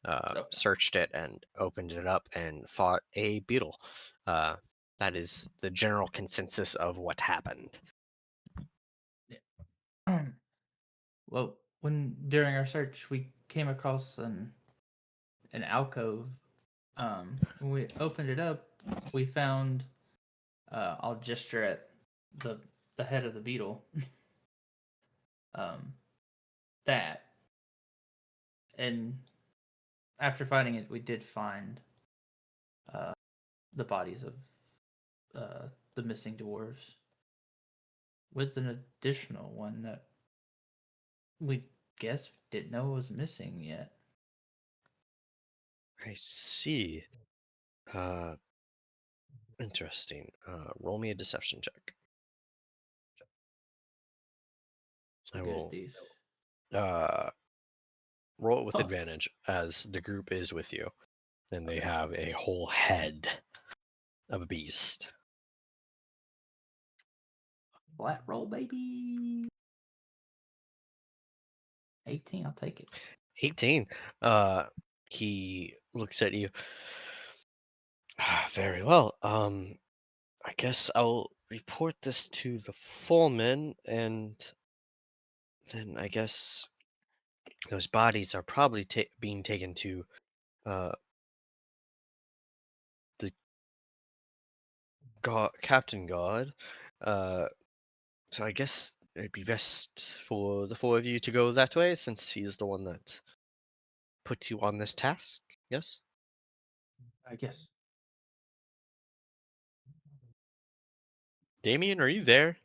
Okay. searched it and opened it up and fought a beetle. That is the general consensus of what happened. Well, when during our search we came across an alcove. When we opened it up, we found. I'll gesture at the head of the beetle. um, that, and after finding it, we did find uh, the bodies of the missing dwarves, with an additional one that we guess didn't know was missing yet. I see. Interesting. Roll me a deception check. So I good at will these. roll it with Huh. advantage as the group is with you, and they Okay. have a whole head of a beast. Flat roll, baby. 18. I'll take it. 18. He looks at you. Very well. I guess I'll report this to the foreman, and then I guess those bodies are probably being taken to uh, the captain guard. Uh, so I guess it'd be best for the four of you to go that way, since he's the one that put you on this task. Yes. I guess. Damien, are you there?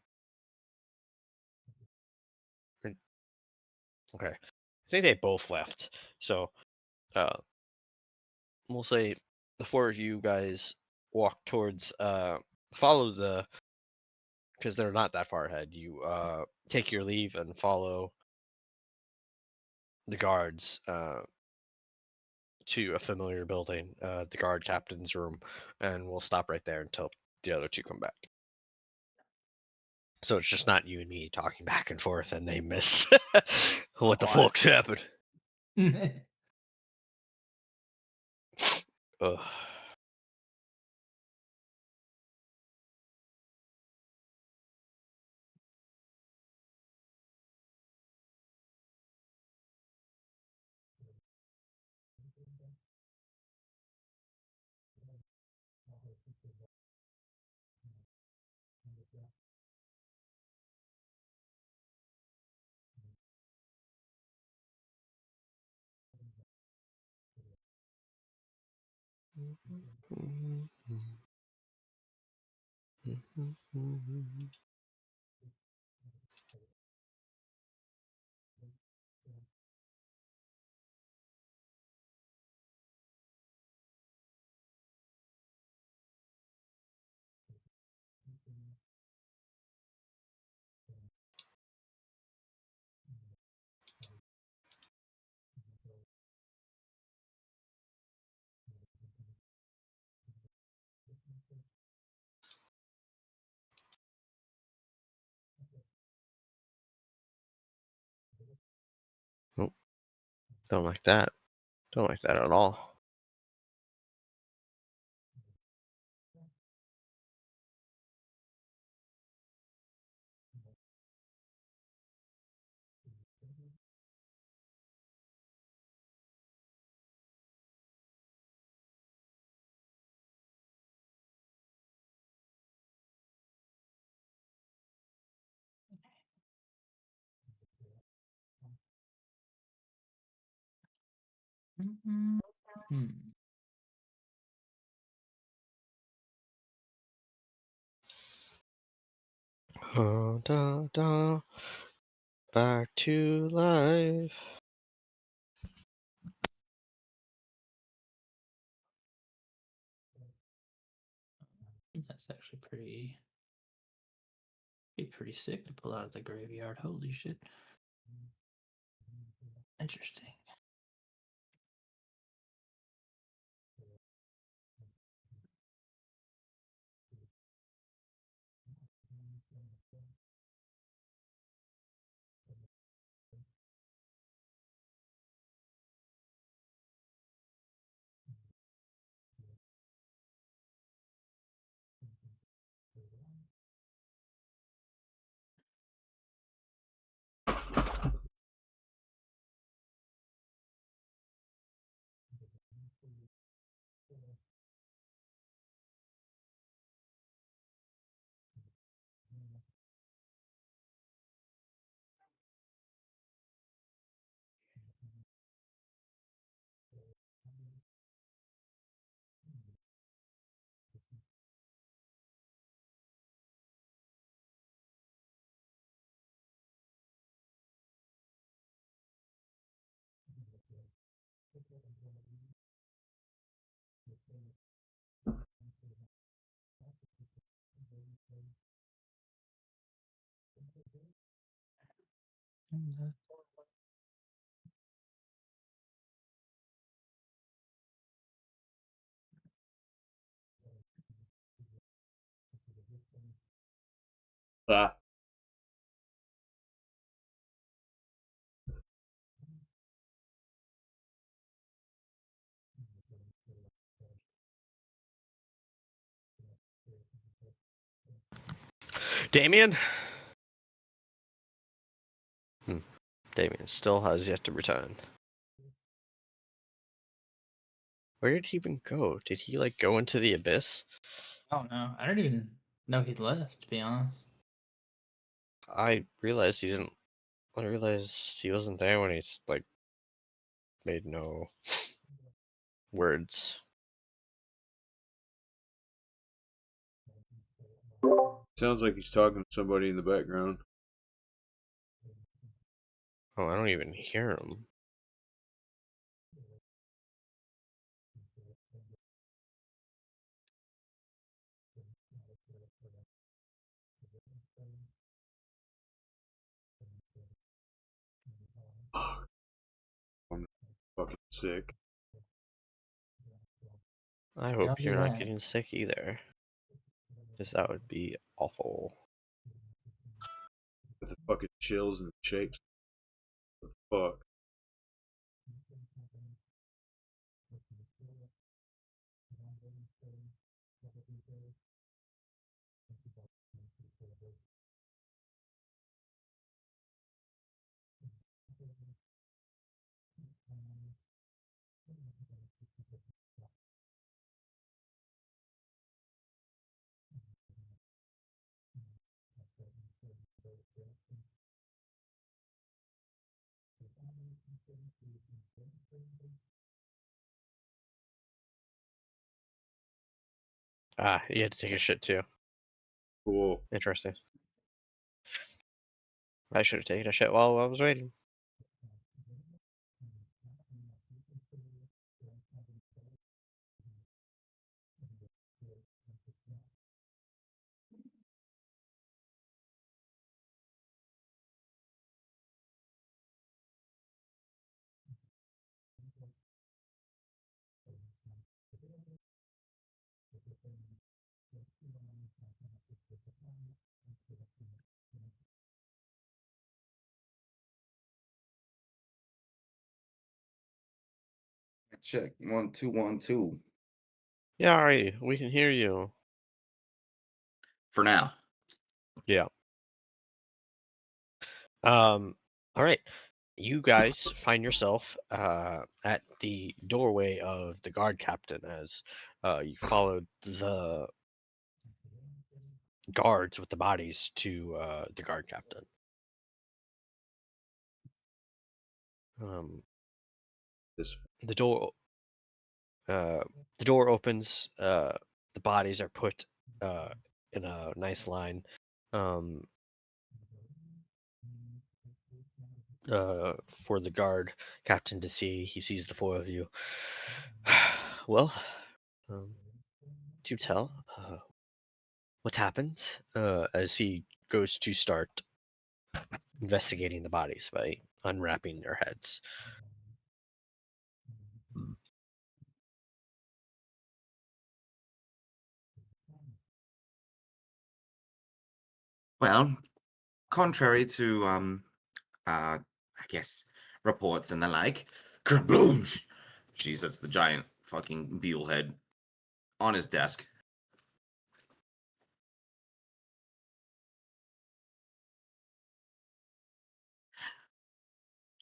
Okay. I think they both left. So, uh, we'll say the four of you guys walk towards, follow the, because they're not that far ahead. You take your leave and follow the guards to a familiar building, the guard captain's room, and we'll stop right there until the other two come back. So it's just not you and me talking back and forth, and they miss what the fuck's happened. Ugh. Nope. Don't like that. Don't like that at all. Hmm. Oh, da, da. Back to life. That's actually pretty sick to pull out of the graveyard. Holy shit. Interesting. Ah. Damien? Damien still has yet to return. Where did he even go? Did he like go into the abyss? Oh no, I don't even know he left, to be honest. I realized he didn't. I realized he wasn't there when he's like made no words. Sounds like he's talking to somebody in the background. Oh, I don't even hear him. I'm fucking sick. I Don't hope do you're not that. getting sick either. Because that would be awful. With the fucking chills and shakes. What the fuck? Ah, you had to take a shit too. Cool. Interesting. I should have taken a shit while I was waiting. Check 1 2 1 2. Yeah, Ari, we can hear you. For now. Yeah. All right. You guys find yourself at the doorway of the guard captain as you followed the guards with the bodies to the guard captain. This The door the door opens. The bodies are put in a nice line. Um, for the guard captain to see. He sees the four of you. Well, do tell what happened as he goes to start investigating the bodies by unwrapping their heads. Well, contrary to I guess reports and the like, kerbloosh! She sets the giant fucking beetle head on his desk.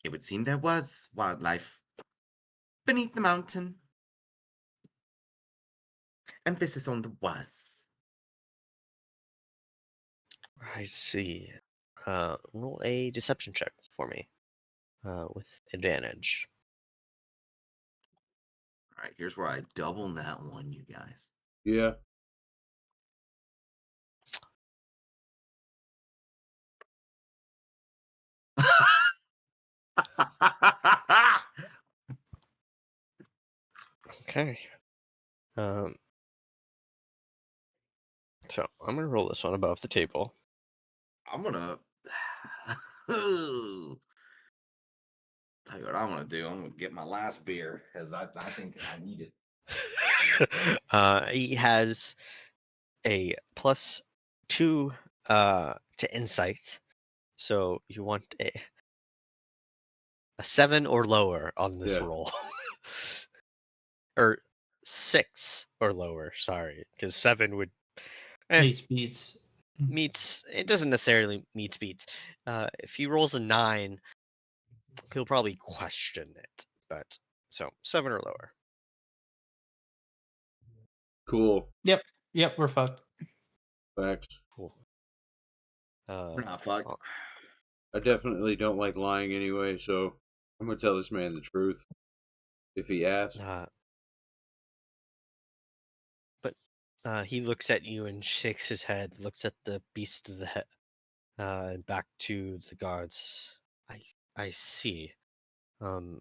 It would seem there was wildlife beneath the mountain. Emphasis on the was. I see. Roll a deception check for me with advantage. All right, here's where I double that one, you guys. yeah. Okay. So I'm gonna roll this one above the table. I'm gonna tell you what I'm gonna do. I'm gonna get my last beer because I think I need it. He has a +2 to insight. So you want a 7 or lower on this Yeah. roll. Or 6 or lower, sorry. Because 7 would Meets beats. meets it doesn't necessarily meets beats. If he rolls a 9, he'll probably question it. But so 7 or lower. Cool. Yep, we're fucked. Facts. Cool. We're not fucked. oh, I definitely don't like lying anyway, so I'm gonna tell this man the truth. If he asks. but He looks at you and shakes his head, looks at the beast of the head, and back to the guards. I see. Um,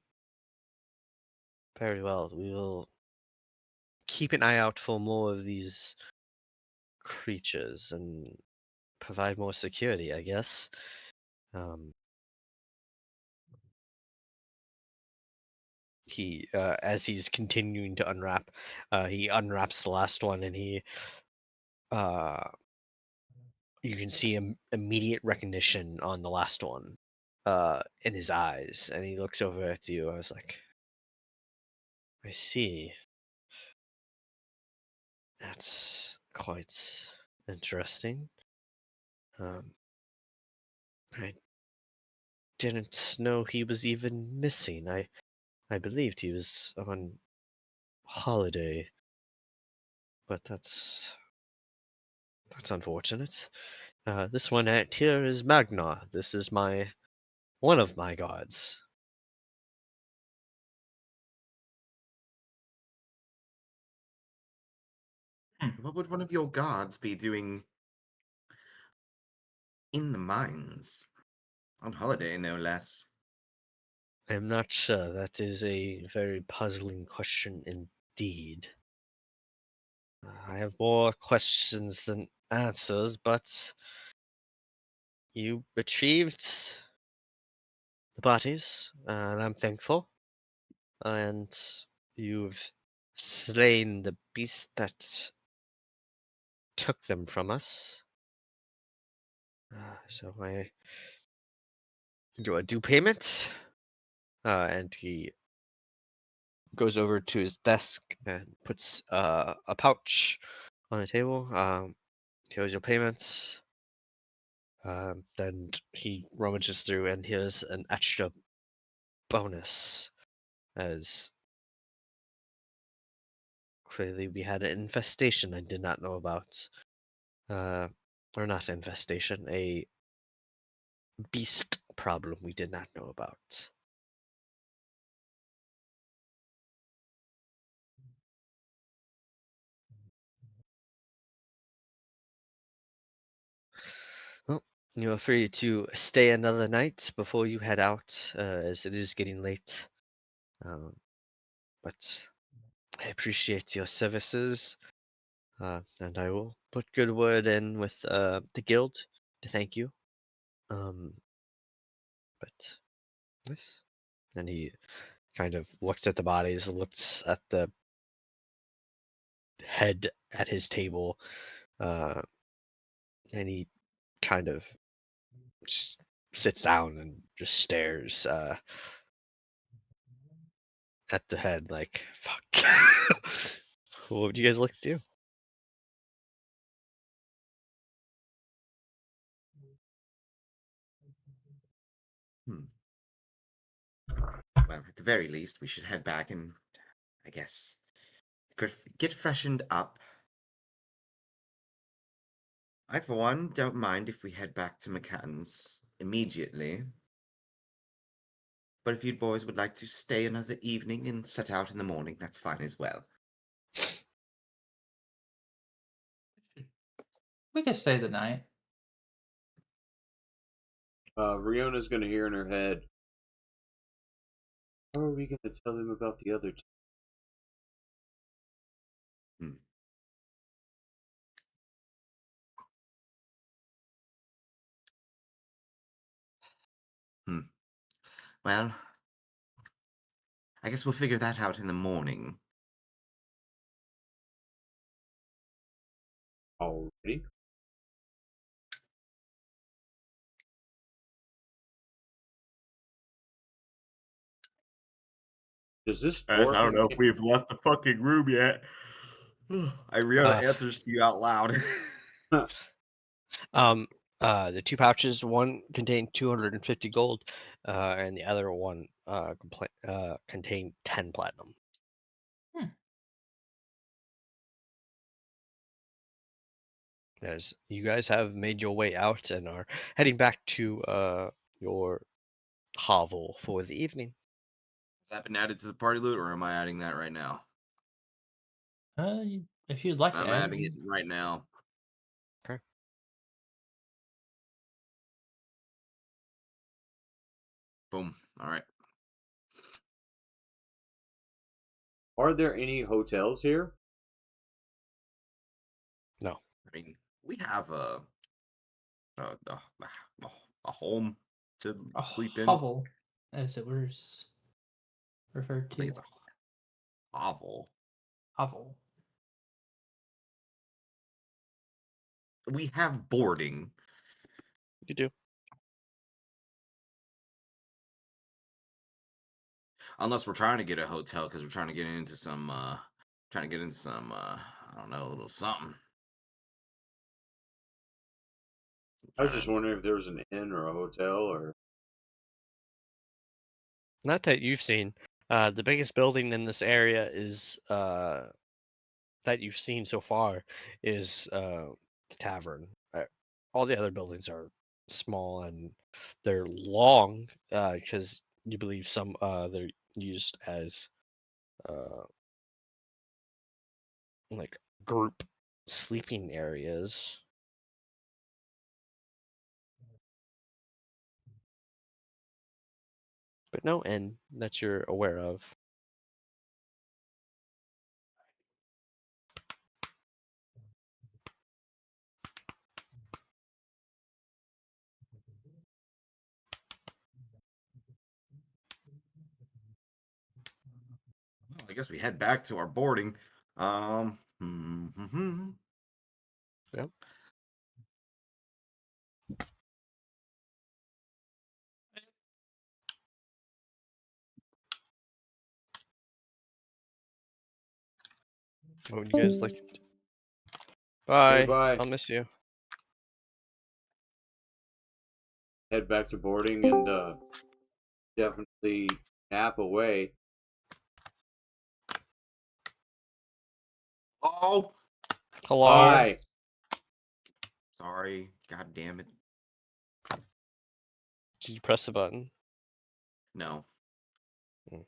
very well. We will keep an eye out for more of these creatures and provide more security, I guess. Um, as he's continuing to unwrap, he unwraps the last one, and uh, you can see immediate recognition on the last one, in his eyes, and he looks over at you. I was like, I see. That's quite interesting. Um, I didn't know he was even missing. I believed he was on holiday, but that's unfortunate. This one out here is Magnar. This is one of my gods. What would one of your guards be doing in the mines? On holiday, no less. I'm not sure. That is a very puzzling question indeed. I have more questions than answers, but you retrieved the bodies, and I'm thankful. And you've slain the beast that took them from us. So I do a due payment, and he goes over to his desk and puts a pouch on the table. Here's your payments. Then he rummages through, and here's an extra bonus, as clearly we had an infestation I did not know about. Or not infestation, a beast problem we did not know about. Well, you are free to stay another night before you head out, as it is getting late. Um, but I appreciate your services, and I will put good word in with the guild to thank you. But yes, and he kind of looks at the bodies, looks at the head at his table, uh, and he kind of just sits down and just stares at the head like, fuck. What would you guys like to do? Hmm. Well, at the very least, we should head back and, I guess, get freshened up. I, for one, don't mind if we head back to McCann's immediately. But if you boys would like to stay another evening and set out in the morning, that's fine as well. We can stay the night. Riona's gonna hear in her head. How are we gonna tell them about the other two? Hmm. Hmm. Well, I guess we'll figure that out in the morning. Already? Does this I door don't know if we've left the fucking room yet. Riona Uh, answers to you out loud. Um, the two pouches, one contained 250 gold, and the other one contained 10 platinum. Hmm. As you guys have made your way out and are heading back to your hovel for the evening. Has that been added to the party loot, or am I adding that right now? You If you'd like to I'm add, adding it right now. Okay. Boom. All right. Are there any hotels here? No. I mean, we have a, a, a home to a sleep in. hovel, as it was referred I think to. it's a hovel. Hovel. We have boarding. You do. Unless we're trying to get a hotel because we're trying to get into some I don't know, a little something. I was just wondering if there was an inn or a hotel or. Not that you've seen. The biggest building in this area is that you've seen so far is the tavern. All the other buildings are small and they're long because you believe some they're used as uh, like group sleeping areas. But no inn that you're aware of. Well, I guess we head back to our boarding. Mhm. Yep. What would you guys like? Bye. bye. I'll miss you. Head back to boarding and definitely nap away. Oh, Hello. Bye. sorry. God damn it. Did you press the button? No. Mm.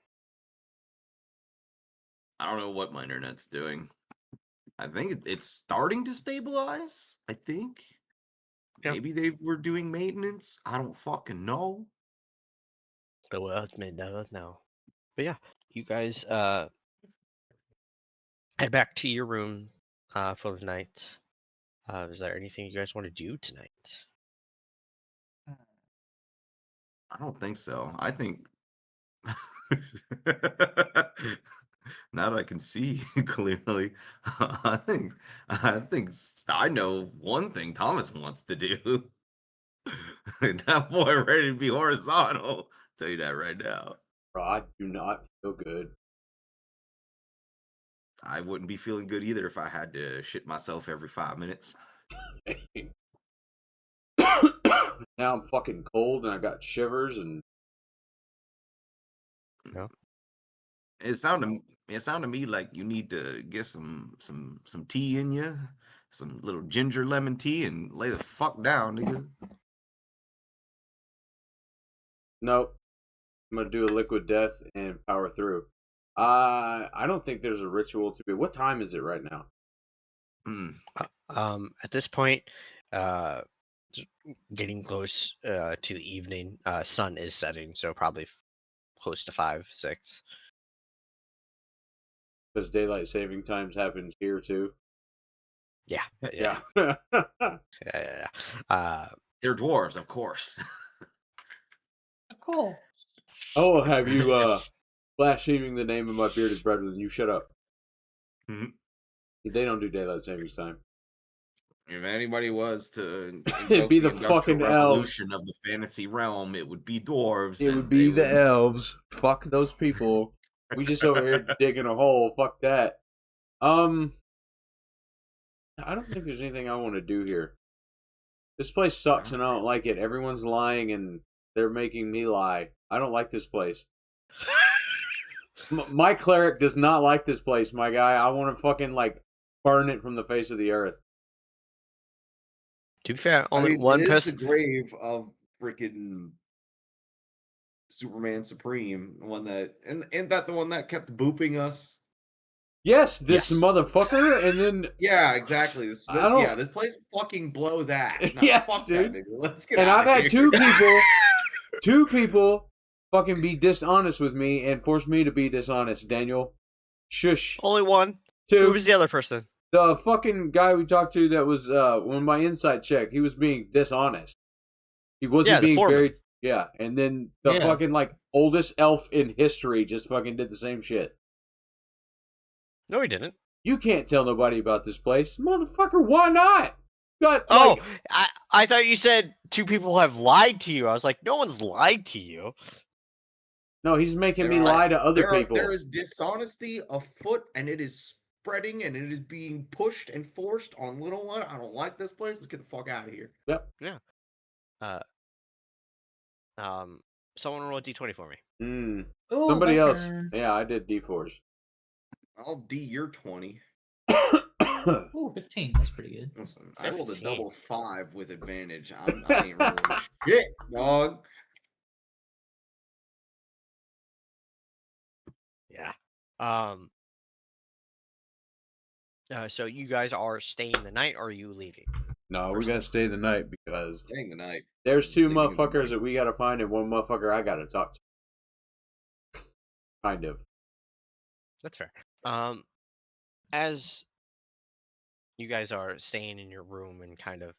I don't know what my internet's doing. I think it's starting to stabilize. I think. Yeah. Maybe they were doing maintenance. I don't fucking know. The world may never know. But yeah, you guys head back to your room for the night. Is there anything you guys want to do tonight? I don't think so. I think now that I can see clearly, I know one thing Thomas wants to do. That boy ready to be horizontal. Tell you that right now. Rod, do not feel good. I wouldn't be feeling good either if I had to shit myself every 5 minutes. Now I'm fucking cold and I got shivers and No. It sounded to me like you need to get some tea in you, some little ginger lemon tea, and lay the fuck down, nigga. nope. I'm gonna do a liquid death and power through. I don't think there's a ritual to be. What time is it right now? At this point, uh, getting close to the evening, sun is setting, so probably close to 5, 6. Because daylight saving times happens here too. Yeah. Yeah. Yeah. They're dwarves, of course. Cool. I will have you blaspheming the name of my bearded brethren. You shut up. Mhm. They don't do daylight savings time. If anybody was to It'd invoke be the the industrial fucking elves. revolution of the fantasy realm, it would be dwarves. It and would be they the elves. Fuck those people. We just over here digging a hole. Fuck that. I don't think there's anything I want to do here. This place sucks and I don't like it. Everyone's lying and they're making me lie. I don't like this place. My cleric does not like this place, my guy. I want to fucking like burn it from the face of the earth. To be fair, only one it is the person. grave of freaking Superman Supreme, the one that and that the one that kept booping us. Yes, this Yes. motherfucker, and then Yeah, exactly. I don't- Yeah, this place fucking blows ass. Nah, Yes, fuck dude. that nigga. Let's get and out I've of had here. two people fucking be dishonest with me and force me to be dishonest. Daniel, shush. Only one. Who Two, was the other person? the fucking guy we talked to that was when my insight check, he was being dishonest. He wasn't Yeah, the being foreman. very yeah. And then the Yeah. fucking like oldest elf in history just fucking did the same shit. No, he didn't. You can't tell nobody about this place, motherfucker. Why not? Got Oh, like I thought you said two people have lied to you. I was like, no one's lied to you. no, he's making me There are- lie to other people. There is dishonesty afoot, and it is spreading, and it is being pushed and forced on little one. I don't like this place. Let's get the fuck out of here. Someone roll a d20 for me. Ooh, Somebody my else. turn. Yeah, I did D4s. I'll D your 20. Ooh, 15. That's pretty good. Listen, I rolled a 15. double 5 with advantage. I ain't rolling shit, dog. Yeah. So you guys are staying the night, or are you leaving? No, we gotta stay the night because Staying the night. there's two Leaving in the motherfuckers morning. that we gotta find and one motherfucker I gotta talk to. Kind of. That's fair. As you guys are staying in your room and kind of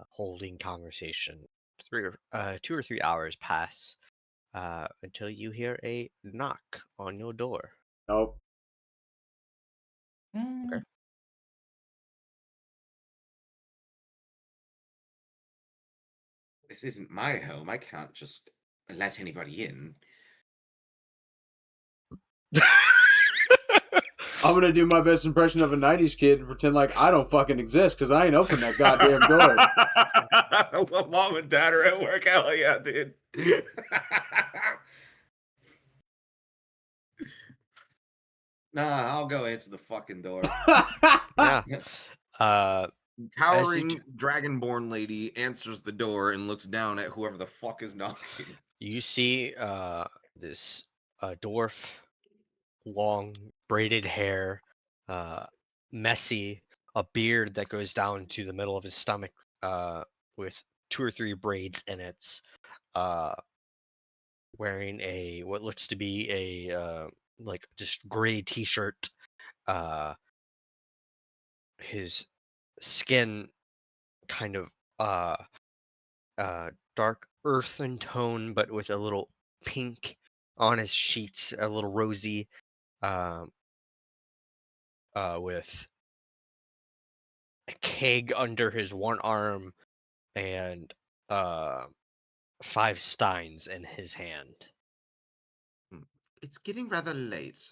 holding conversation, 2 or 3 hours pass until you hear a knock on your door. Nope. Mm, This isn't my home. I can't just let anybody in. I'm gonna do my best impression of a 90s kid and pretend like I don't fucking exist because I ain't opened that goddamn door. Well, mom and dad are at work. Hell yeah, dude. Nah, I'll go answer the fucking door. Yeah. Towering you dragonborn lady answers the door and looks down at whoever the fuck is knocking. You see this dwarf, long braided hair, messy, a beard that goes down to the middle of his stomach with 2 or 3 braids in it, wearing a what looks to be a like just gray t-shirt. His skin kind of dark earthen tone, but with a little pink on his sheets, a little rosy, with a keg under his one arm and 5 steins in his hand. It's getting rather late.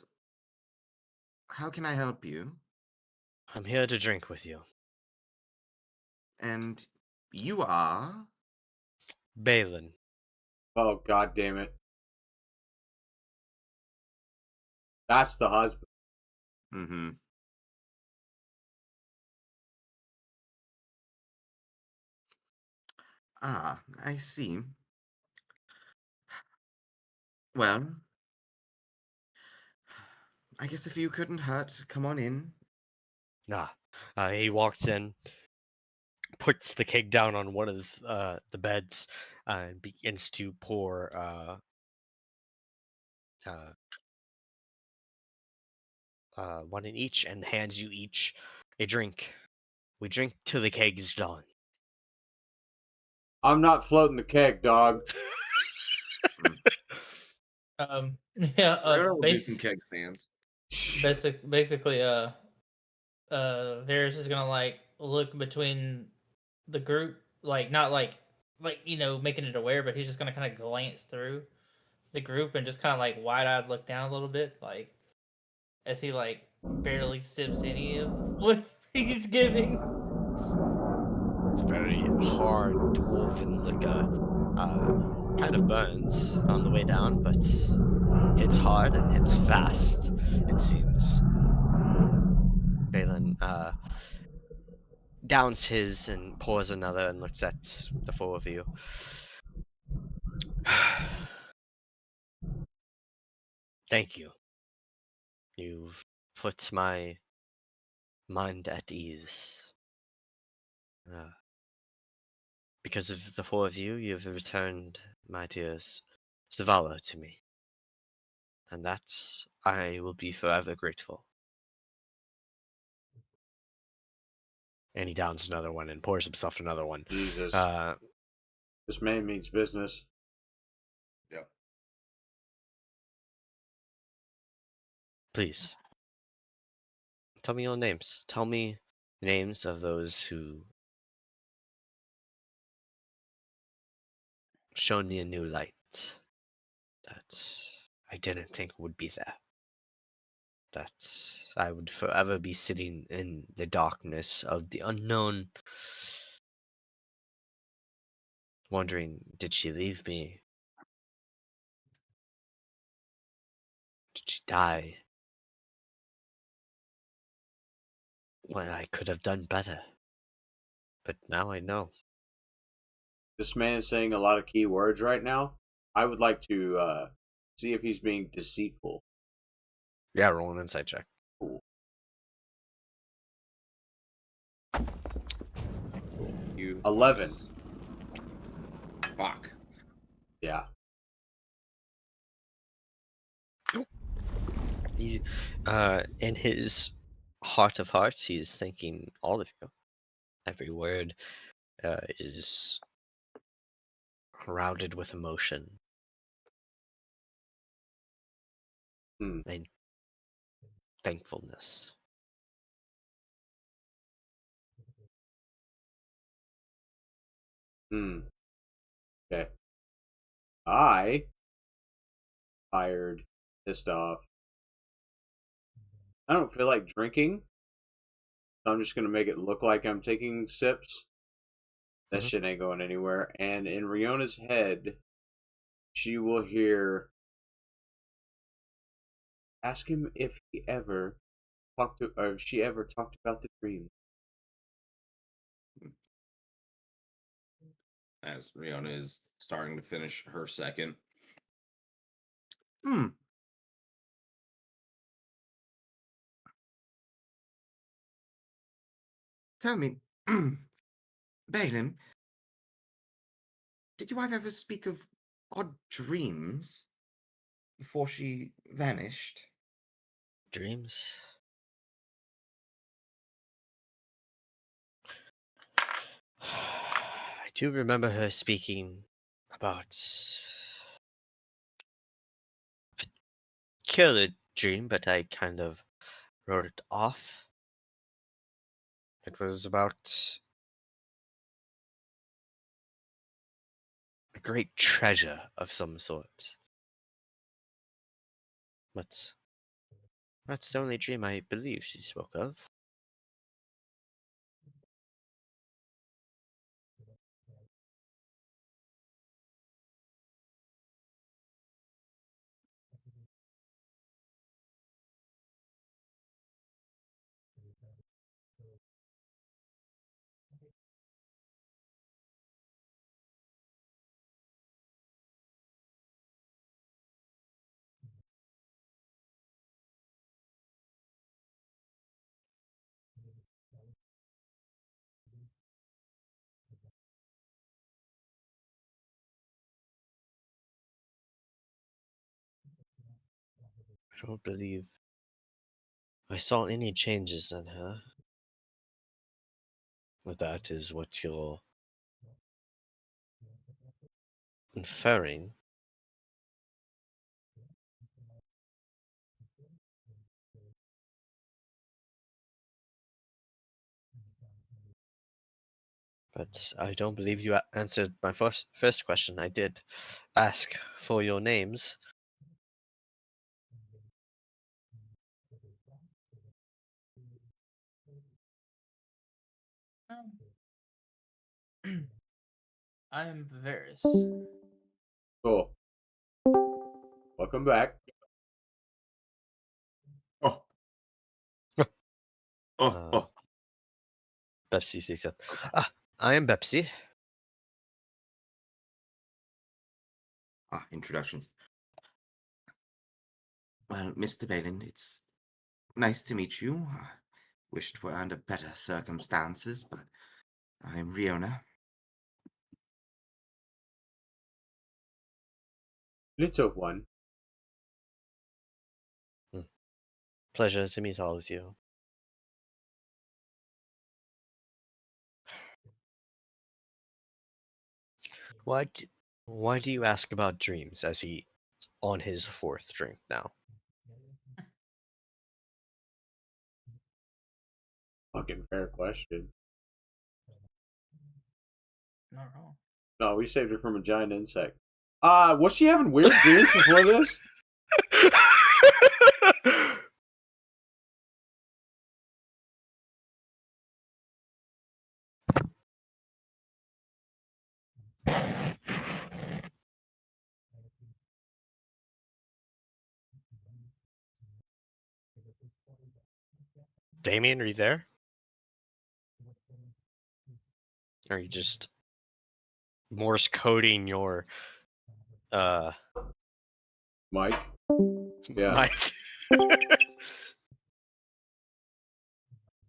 How can I help you? I'm here to drink with you. And you are? Balin. Oh god damn it. That's the husband. Mm-hmm. Ah, I see. Well, I guess if you couldn't hurt, come on in. Nah. He walks in, puts the keg down on one of the beds, and begins to pour one in each, and hands you each a drink. We drink till the keg is done. I'm not floating the keg, dog. yeah. We'll do some keg stands. Basically, Varys is gonna like look between the group, like not like making it aware, but he's just gonna kind of glance through the group and just kind of like wide-eyed look down a little bit, like as he like barely sips any of what he's giving. It's very hard dwarven liquor. Kind of burns on the way down, but it's hard and it's fast, it seems. Balin downs his and pours another and looks at the 4 of you. Thank you. You've put my mind at ease. Because of the four of you, you've returned my dear Zavala to me. And that's I will be forever grateful. And he downs another one and pours himself another one. Jesus. Uh, This man means business. Yep. Please, tell me your names. Tell me the names of those who shown me a new light that I didn't think would be there. That I would forever be sitting in the darkness of the unknown, wondering, did she leave me? Did she die? When I could have done better. But now I know. This man is saying a lot of key words right now. I would like to see if he's being deceitful. Yeah, roll an insight check. You 11. plus- Fuck. Yeah. He, in his heart of hearts, he is thanking all of you. Every word is crowded with emotion Hmm. and thankfulness. Hmm. Okay. I tired, pissed off. I don't feel like drinking. So I'm just gonna make it look like I'm taking sips. That Mhm. shit ain't going anywhere. And in Riona's head, she will hear. Ask him if he ever talked to, or if she ever talked about the dream. As Rihanna is starting to finish her second. Tell me, Balin, did your wife ever speak of odd dreams before she vanished? Dreams? I do remember her speaking about killer dream, but I kind of wrote it off. It was about a great treasure of some sort. But that's the only dream I believe she spoke of. I don't believe I saw any changes in her. If that is what you're inferring. But I don't believe you answered my first question. I did ask for your names. I am Varys. Cool. Welcome back. Oh. Oh, Uh, Bepsy speaks up. I am Bepsy. introductions. Well, Mr. Balin, it's Nice to meet you. I wished we're under better circumstances, but I'm Riona. Little one. Pleasure to meet all of you. Why do, why do you ask about dreams as he's on his fourth drink now? Fucking fair question. Not wrong. No, we saved her from a giant insect. Was she having weird dreams before this? Damien, are you there? Or are you just Morse coding your Mike? Yeah. mic?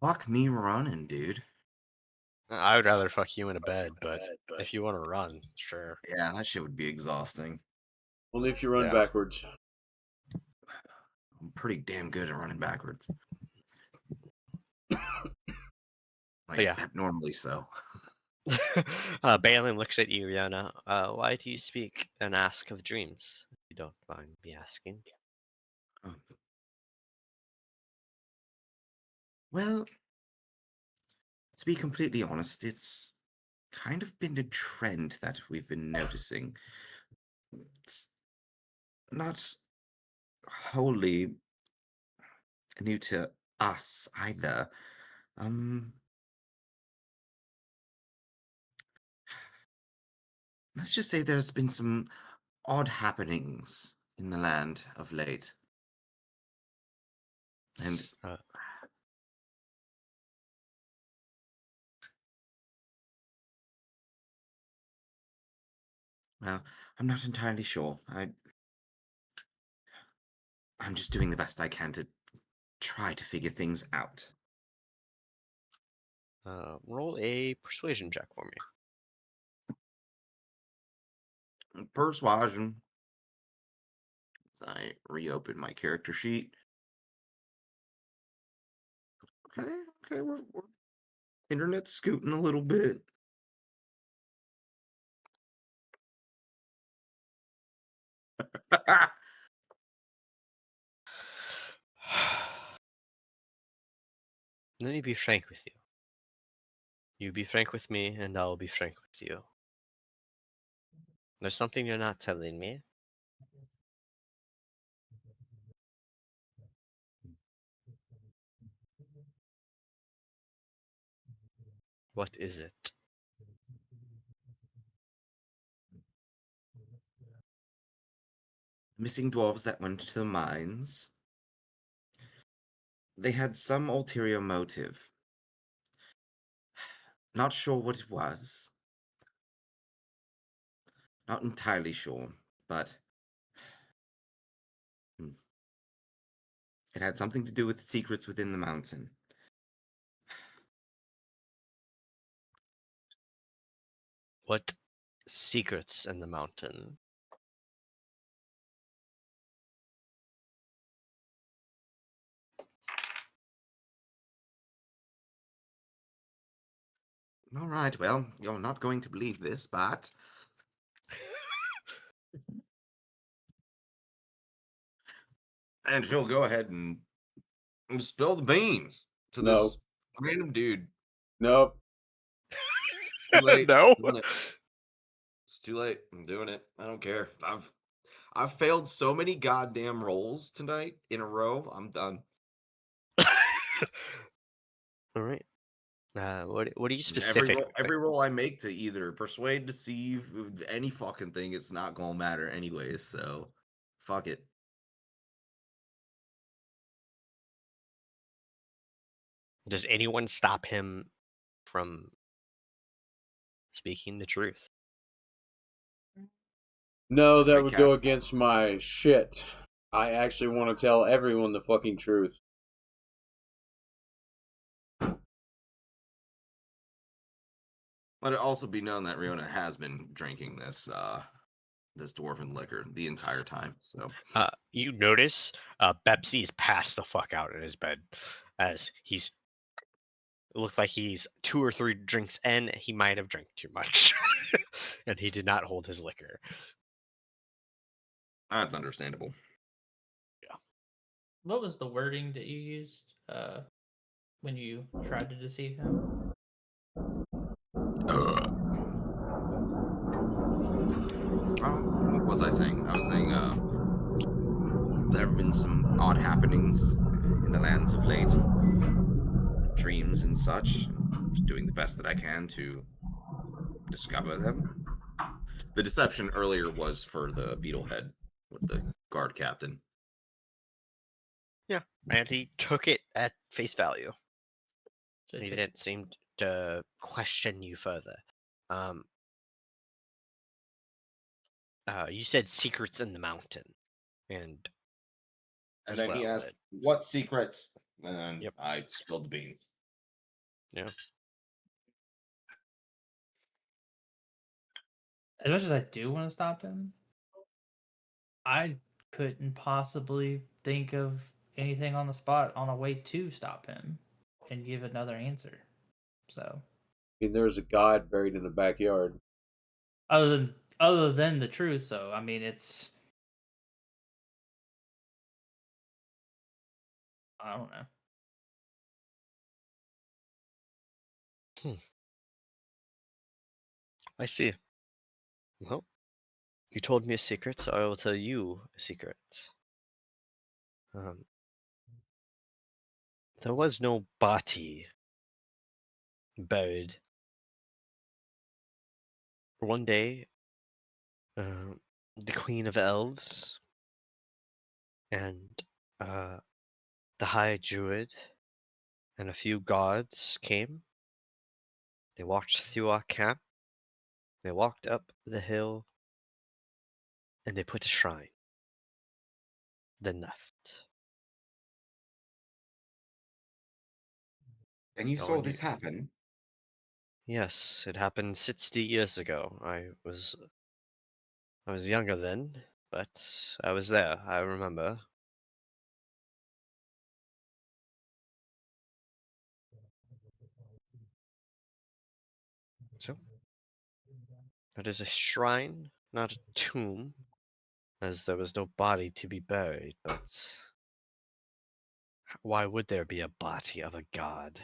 Fuck me running, dude. I would rather fuck you in a bed, but if you want to run, sure. Yeah, that shit would be exhausting. Only if you run Yeah. backwards. I'm pretty damn good at running backwards. Like, yeah. abnormally so. Balin looks at you, Rihanna. Why do you speak and ask of dreams? If you don't mind me asking. Oh. Well, to be completely honest, it's kind of been a trend that we've been noticing. It's not wholly new to us either. Let's just say there's been some odd happenings in the land of late. And Uh, well, I'm not entirely sure. I'm just doing the best I can to try to figure things out. roll a persuasion check for me. Persuasion. As I reopen my character sheet. Okay, we're internet scooting a little bit. Let me be frank with you. You be frank with me, and I'll be frank with you. There's something you're not telling me. What is it? Missing dwarves that went to the mines. They had some ulterior motive. Not sure what it was. Not entirely sure, but it had something to do with secrets within the mountain. What secrets in the mountain? All right, well, you're not going to believe this, but and she'll go ahead and spill the beans to No. this random dude. Nope. Too late. No. Doing it. It's too late. I'm doing it. I don't care. I've failed so many goddamn rolls tonight in a row. I'm done. All right. What are you Every specific? every roll I make to either persuade, deceive, any fucking thing, it's not gonna matter anyways. So, fuck it. Does anyone stop him from speaking the truth? No, that Everybody would go casts- against my shit. I actually want to tell everyone the fucking truth. Let it also be known that Riona has been drinking this dwarven liquor the entire time. So You notice Bepsi's passed the fuck out in his bed as it looked like he's 2 or 3 drinks in. He might have drank too much, and he did not hold his liquor. that's understandable. What was the wording that you used when you tried to deceive him? What was I saying? I was saying there have been some odd happenings in the lands of late, dreams and such. Just doing the best that I can to discover them. The deception earlier was for the beetlehead with the guard captain. Yeah, and he took it at face value. So He to- didn't seem to question you further. You said secrets in the mountain, and And as then he well, asked, "What secrets?" And then Yep. I spilled the beans. yeah. as much as I do want to stop him, I couldn't possibly think of anything on the spot on a way to stop him and give another answer. So I mean, there's a god buried in the backyard. other than the truth, so I mean it's I don't know. I see. Well, you told me a secret, so I will tell you a secret. Um, there was no body buried. One day, the Queen of Elves and the High Druid and a few gods came. They walked through our camp. They walked up the hill, and they put a shrine. Then left. And you No saw one this knew. happen? Yes, it happened 60 years ago. I was younger then, but I was there. I remember. So, it is a shrine, not a tomb, as there was no body to be buried, but why would there be a body of a god?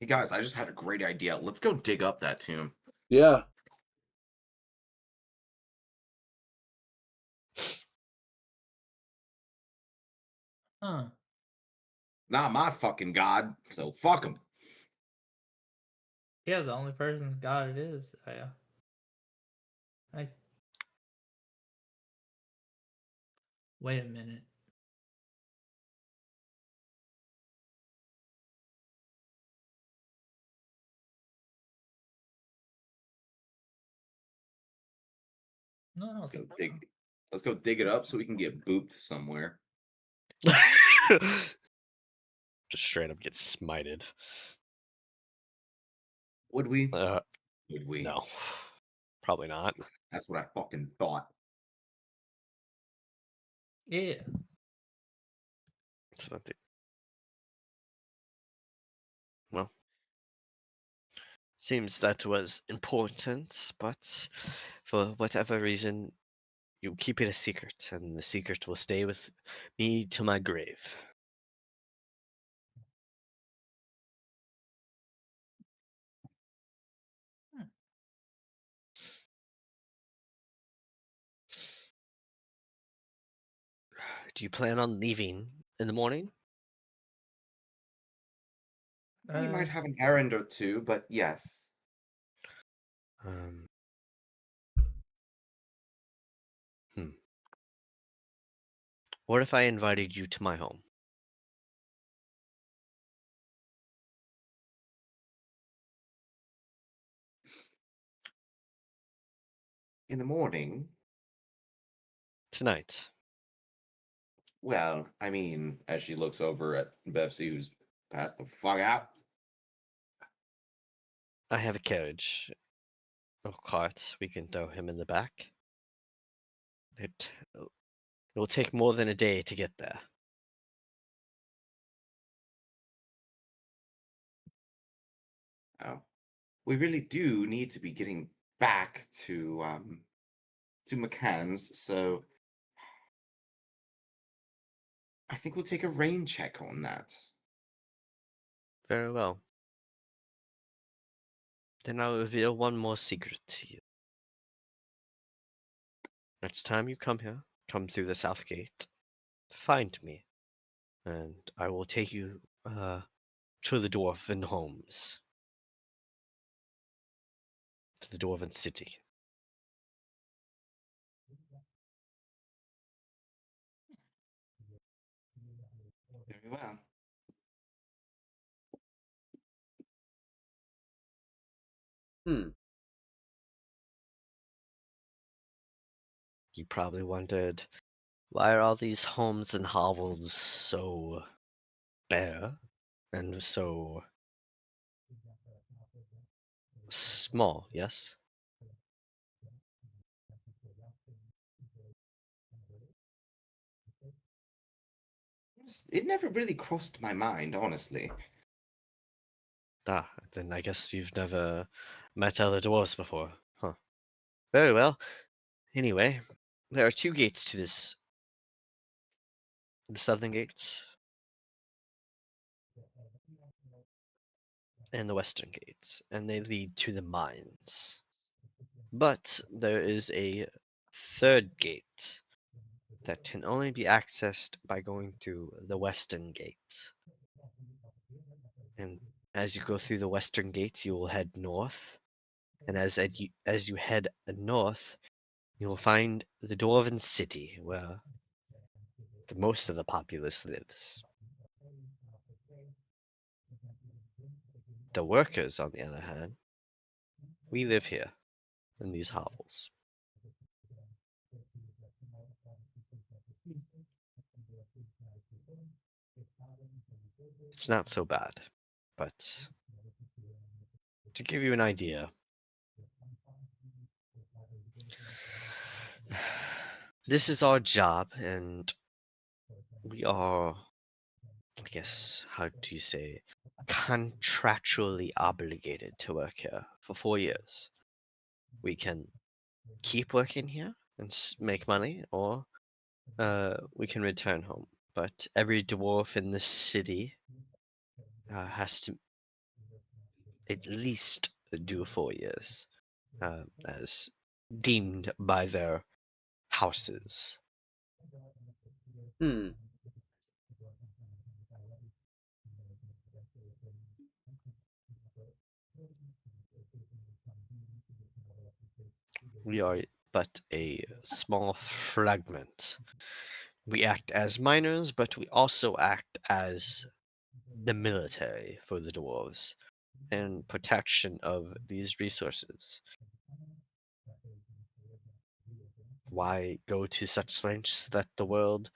Hey guys, I just had a great idea. Let's go dig up that tomb. Yeah. Huh. Not my fucking god, so fuck him. Yeah, the only person's God it is. I wait a minute. No, Let's go dig. Let's go dig it up so we can get booped somewhere. Just straight up get smited. Would we? Uh, Would we? no, probably not. That's what I fucking thought. Yeah. That's what I think. Well, seems that was important, but for whatever reason, you keep it a secret, and the secret will stay with me to my grave. Do you plan on leaving in the morning? We might have an errand or two, but yes. Um, hmm. What if I invited you to my home? In the morning, Tonight. Well, I mean, as she looks over at Betsy, who's passed the fuck out. I have a carriage. Or cart. We can throw him in the back. It will take more than a day to get there. Oh, we really do need to be getting back to McCann's, so I think we'll take a rain check on that. Very well. Then I'll reveal one more secret to you. Next time you come here, come through the south gate, find me, and I will take you to the Dwarven homes. To the Dwarven city. Very well. Hmm. You probably wondered, why are all these homes and hovels so bare and so small, yes? It never really crossed my mind, honestly. Ah, then I guess you've never met other dwarves before, huh? Very well. Anyway, there are two gates to this. The southern gate and the western gate, and they lead to the mines. But there is a third gate that can only be accessed by going through the western gate. And as you go through the western gate, you will head north. And as you head north, you will find the Dwarven city, where the most of the populace lives. The workers, on the other hand, we live here in these hovels. It's not so bad, but to give you an idea, this is our job, and we are, I guess, how do you say, contractually obligated to work here for 4 years. We can keep working here and make money, or we can return home. But every dwarf in this city has to at least do 4 years, as deemed by their houses. Hmm. We are but a small fragment. We act as miners, but we also act as the military for the dwarves and protection of these resources. Why go to such lengths that the world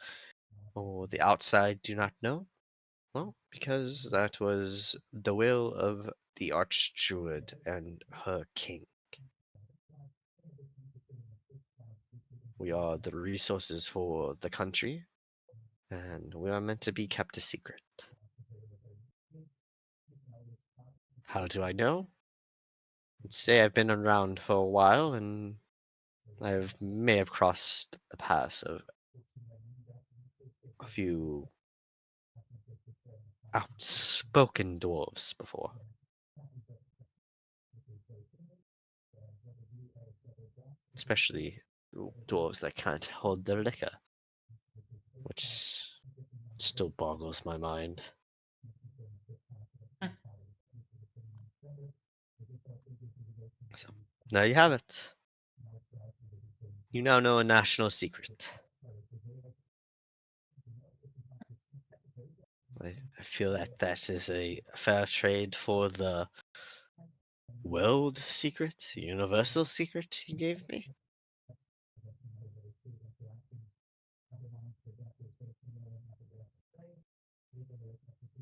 or the outside do not know? Well, because that was the will of the Archdruid and her king. We are the resources for the country, and we are meant to be kept a secret. How do I know? I'd say I've been around for a while, and may have crossed the paths of a few outspoken dwarves before. Especially dwarves that can't hold their liquor, which still boggles my mind. So, there you have it. You now know a national secret. I feel that that is a fair trade for the world secret, universal secret you gave me.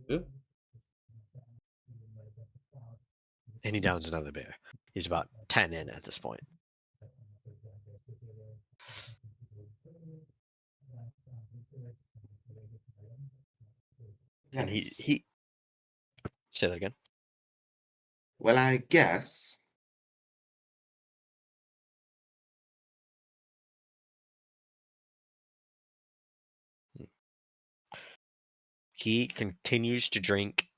Yeah. And he downs another beer. He's about 10 in at this point. And Yes. he say that again. Well, I guess. He continues to drink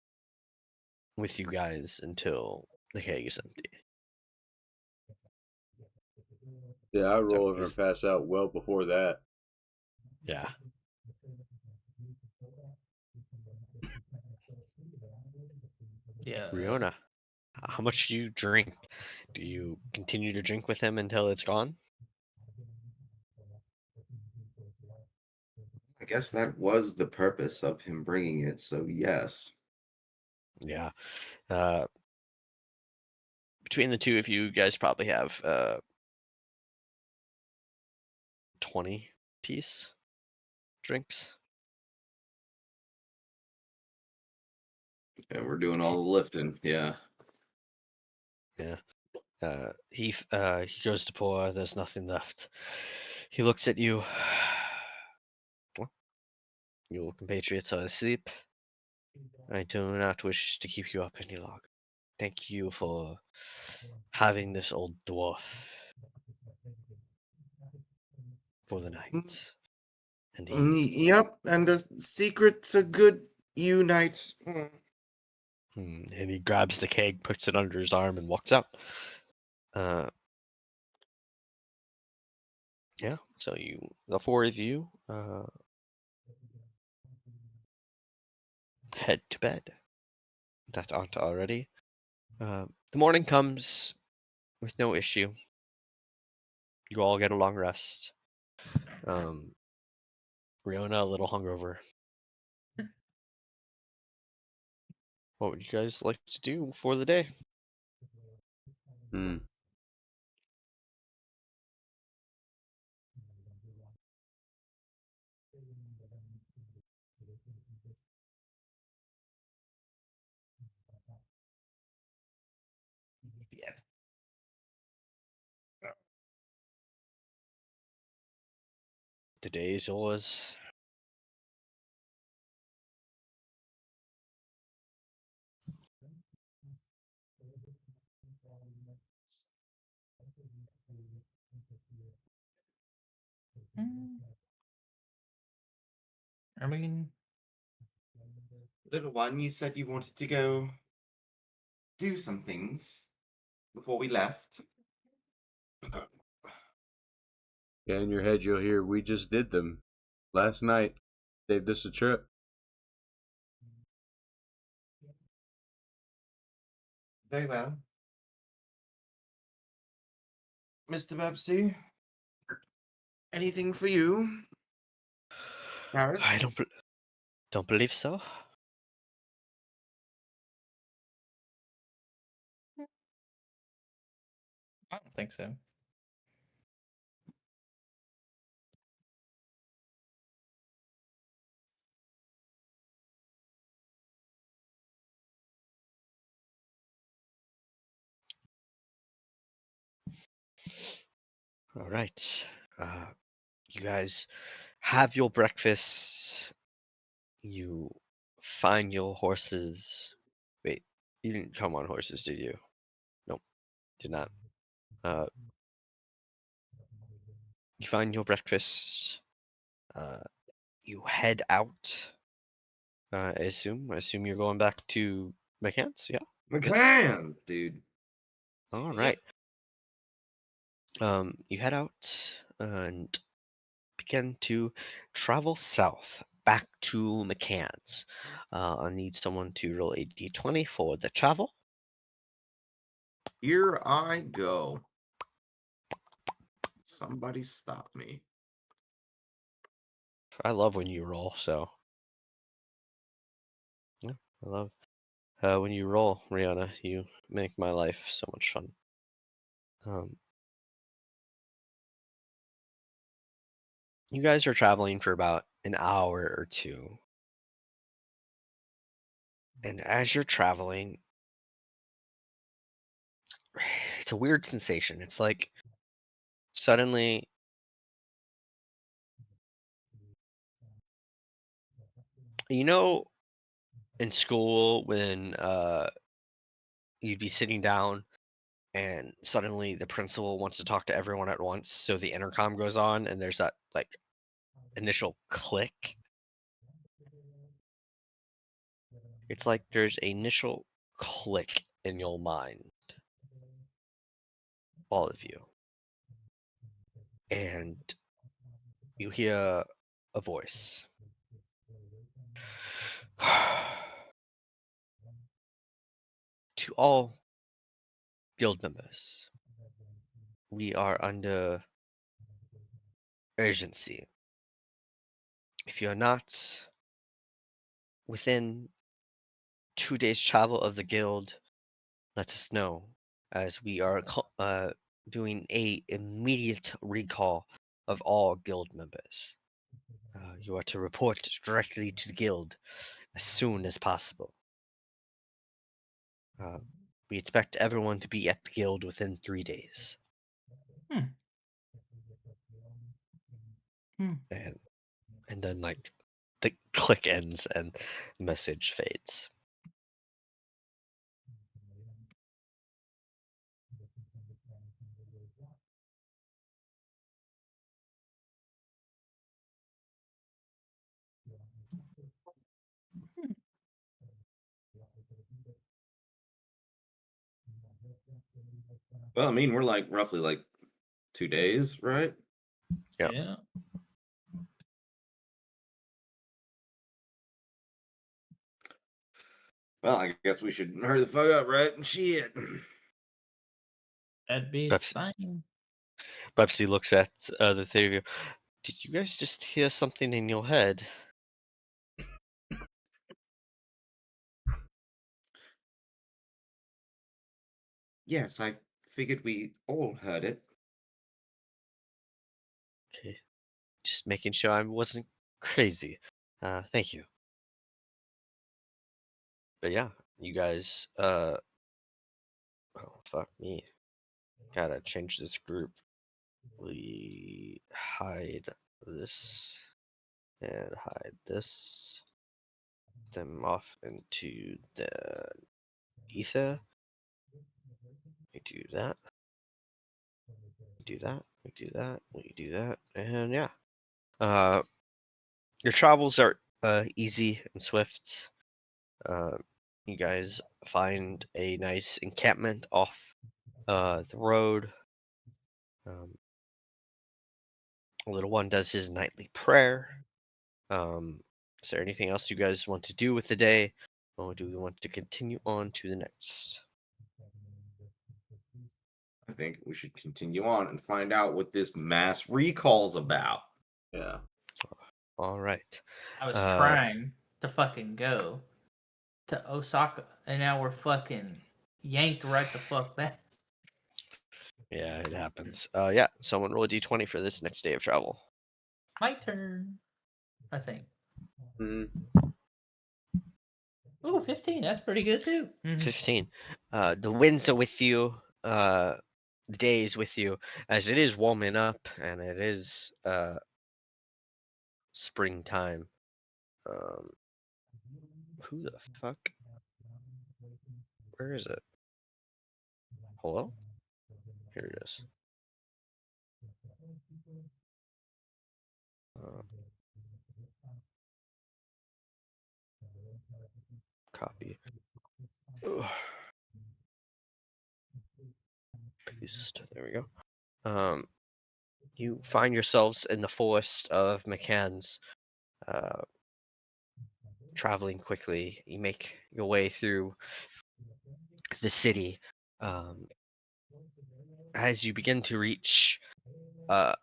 with you guys until the keg is empty. Yeah, I roll So over and he's pass out well before that. yeah. Yeah. Riona, how much do you drink? Do you continue to drink with him until it's gone? I guess that was the purpose of him bringing it, so yes. Yeah. Uh, between the two of you guys probably have 20 piece drinks. And we're doing all the lifting. Yeah. Yeah. He goes to pour. There's nothing left. He looks at you. Well, you compatriots are asleep. I do not wish to keep you up any longer. Thank you for having this old dwarf for the night. And he Yep, and the secret to good unite. and he grabs the keg, puts it under his arm, and walks out. Yeah. So the four of you, head to bed. That aren't already. The morning comes with no issue. You all get a long rest. Riona a little hungover. What would you guys like to do for the day? Hmm. Yeah. The day is yours. Mm, I mean, Little one, you said you wanted to go do some things before we left. Yeah, in your head you'll hear, "We just did them last night. Saved us a trip." Very well. Mr. Bebsy, anything for you? I Harris? don't believe so. I don't think so. All right. You guys have your breakfast. You find your horses. Wait, you didn't come on horses, did you? Nope, did not. Uh, you find your breakfast. Uh, you head out. I assume. I assume you're going back to McCann's. Yeah. Yes. McCann's, dude. All Yep. right. You head out and begin to travel south back to McCann's. I need someone to roll a d20 for the travel. Here I go. Somebody stop me. I love when you roll, so yeah, I love when you roll, Rihanna. You make my life so much fun. You guys are traveling for about an hour or two. And as you're traveling, it's a weird sensation. It's like suddenly, you know, in school when you'd be sitting down and suddenly the principal wants to talk to everyone at once, so the intercom goes on and there's that like initial click. It's like there's an initial click in your mind, all of you, and you hear a voice. To all guild members, we are under urgency. If you're not within 2 days travel of the guild, let us know, as we are doing a immediate recall of all guild members. You are to report directly to the guild as soon as possible. Uh, we expect everyone to be at the guild within 3 days. Hmm. Hmm. And then like the click ends and message fades. Well, I mean, we're like roughly like 2 days, right? Yep. Yeah. Well, I guess we should hurry the fuck up, right? Shit. That'd be Pepsi, fine. Pepsi looks at the three of you. Did you guys just hear something in your head? Yes, I figured we all heard it. Okay, just making sure I wasn't crazy. Thank you. But yeah, you guys. Oh fuck me. Gotta change this group. We hide this and hide this. Them off into the ether. We do that. We do that. We do that. We do that. And yeah. Your travels are easy and swift. Uh, you guys find a nice encampment off the road. Little one does his nightly prayer. Is there anything else you guys want to do with the day, or do we want to continue on to the next? I think we should continue on and find out what this mass recall's about. Yeah. All right. I was Uh, trying to fucking go to Osaka, and now we're fucking yanked right the fuck back. Yeah, it happens. Yeah, someone roll a d20 for this next day of travel. My turn, I think. Mhm. Ooh, 15. That's pretty good too. 15. The winds are with you. The day is with you, as it is warming up and it is springtime. Um, who the fuck? Where is it? Hello? Here it is. Uh, copy. Ugh. Paste. There we go. You find yourselves in the forest of McCann's, traveling quickly. You make your way through the city. Um, as you begin to reach uh,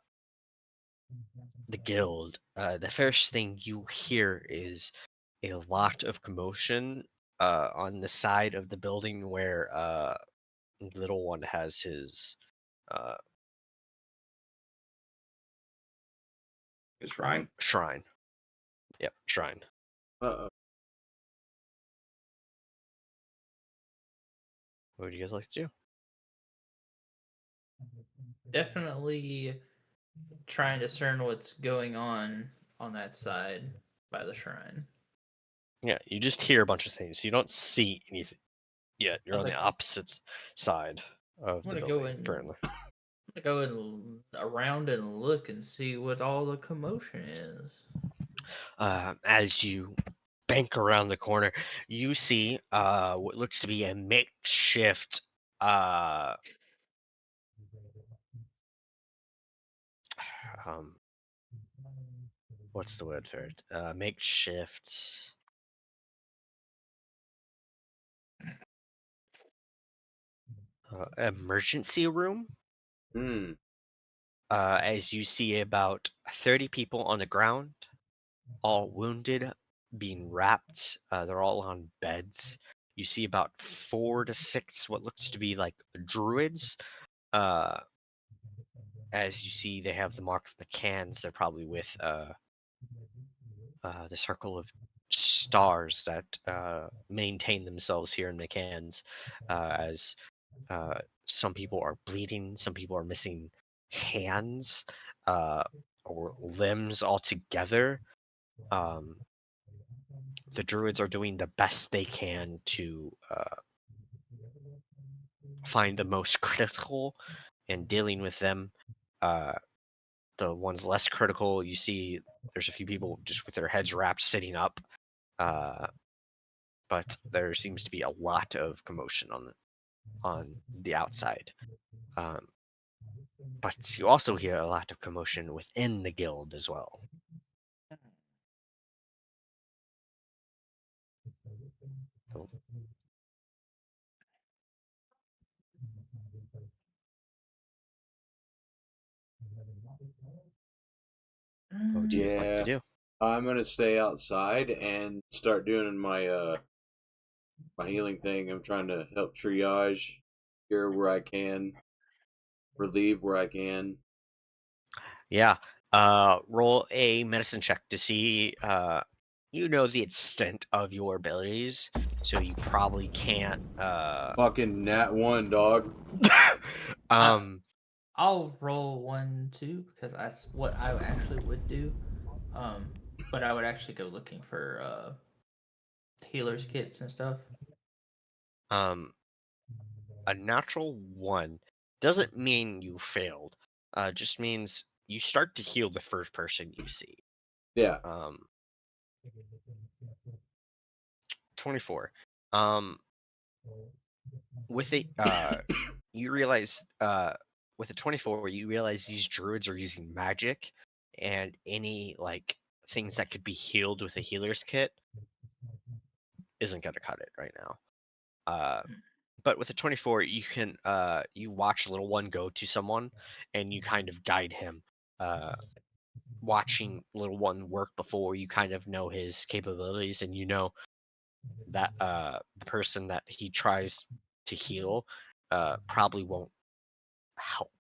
the guild, the first thing you hear is a lot of commotion on the side of the building where little one has his uh, The shrine. shrine. Yep, shrine. Uh-oh. What would you guys like to do? Definitely try and discern what's going on that side by the shrine. Yeah, you just hear a bunch of things. You don't see anything yet. You're on the Okay. opposite side of I'm the gonna go building in. currently. Go and around and look and see what all the commotion is. As you bank around the corner, you see what looks to be a makeshift um what's the word for it? Makeshift emergency room. Hmm. As you see about 30 people on the ground, all wounded, being wrapped. They're all on beds. You see about 4 to 6 what looks to be like druids. Uh, as you see, they have the mark of McCann's. They're probably with the circle of stars that maintain themselves here in McCann's. As some people are bleeding, some people are missing hands uh, or limbs altogether. Um, the druids are doing the best they can to find the most critical and dealing with them. Uh, the ones less critical, you see, there's a few people just with their heads wrapped sitting up. Uh, but there seems to be a lot of commotion on the outside. Um, but you also hear a lot of commotion within the guild as well. So, what would you guys like to Yeah. do? I'm gonna stay outside and start doing my healing thing. I'm trying to help triage, cure where I can, relieve where I can. Yeah. Roll a medicine check to see. You know the extent of your abilities, so you probably can't. Fucking nat 1, dog. Um. I'll roll 1 too because that's what I actually would do. Um, but I would actually go looking for healers kits and stuff. Um. A natural 1 doesn't mean you failed. Just means you start to heal the first person you see. Yeah. 24. With a you realize with a 24 you realize these druids are using magic, and any like things that could be healed with a healer's kit isn't going to cut it right now. But with a 24 you can you watch little one go to someone and you kind of guide him. Watching little one work before, you kind of know his capabilities, and you know that the person that he tries to heal probably won't help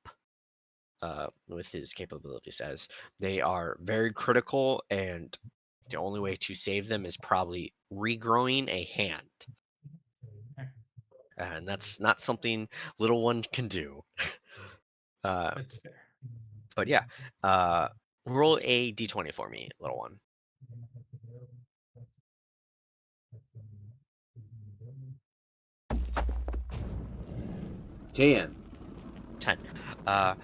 with his capabilities, as they are very critical, and the only way to save them is probably regrowing a hand, and that's not something little one can do. uh, That's fair. but yeah, uh, roll a d20 for me, little one. 10. 10. uh,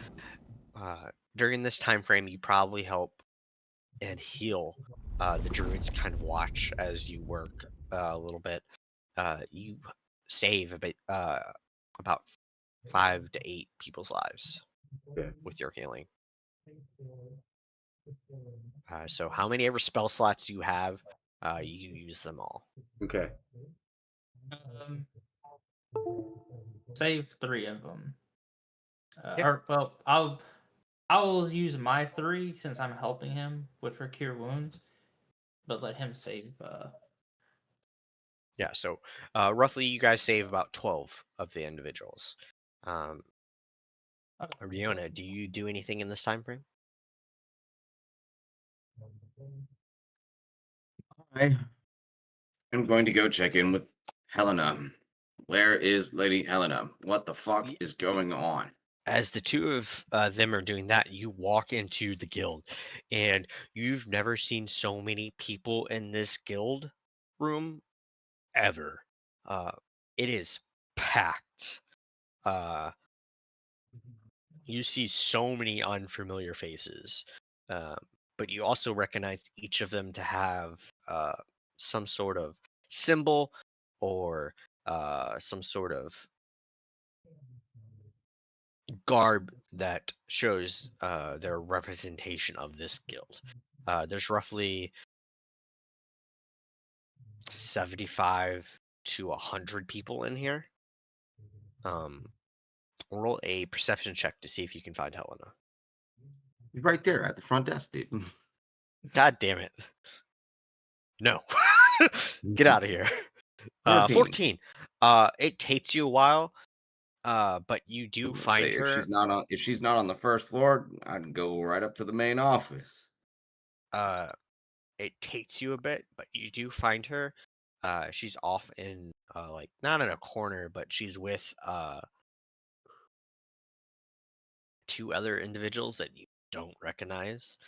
During this time frame you probably help and heal the druids. Kind of watch as you work a little bit. You save a bit, about 5 to 8 people's lives Okay. with your healing. So how many ever spell slots you have, you use them all. Okay. Um, save 3 of them. Yeah. Or well, I'll use my 3 since I'm helping him with for cure wounds, but let him save. Yeah, so roughly you guys save about 12 of the individuals. Riona, do you do anything in this time frame? I am going to go check in with Helena. Where is Lady Helena? What the fuck Ye- is going on? As the two of them are doing that, you walk into the guild, and you've never seen so many people in this guild room ever. Uh, it is packed. Uh, you see so many unfamiliar faces, um, but you also recognize each of them to have some sort of symbol or some sort of garb that shows their representation of this guild. There's roughly 75 to 100 people in here. Roll a perception check to see if you can find Helena. Right there at the front desk, dude. God damn it. No. Get out of here. 14. 14. It takes you a while, but you I do was gonna say, find her. if she's not on the first floor, I'd go right up to the main office. It takes you a bit, but you do find her. She's off in like not in a corner, but she's with two other individuals that you don't recognize.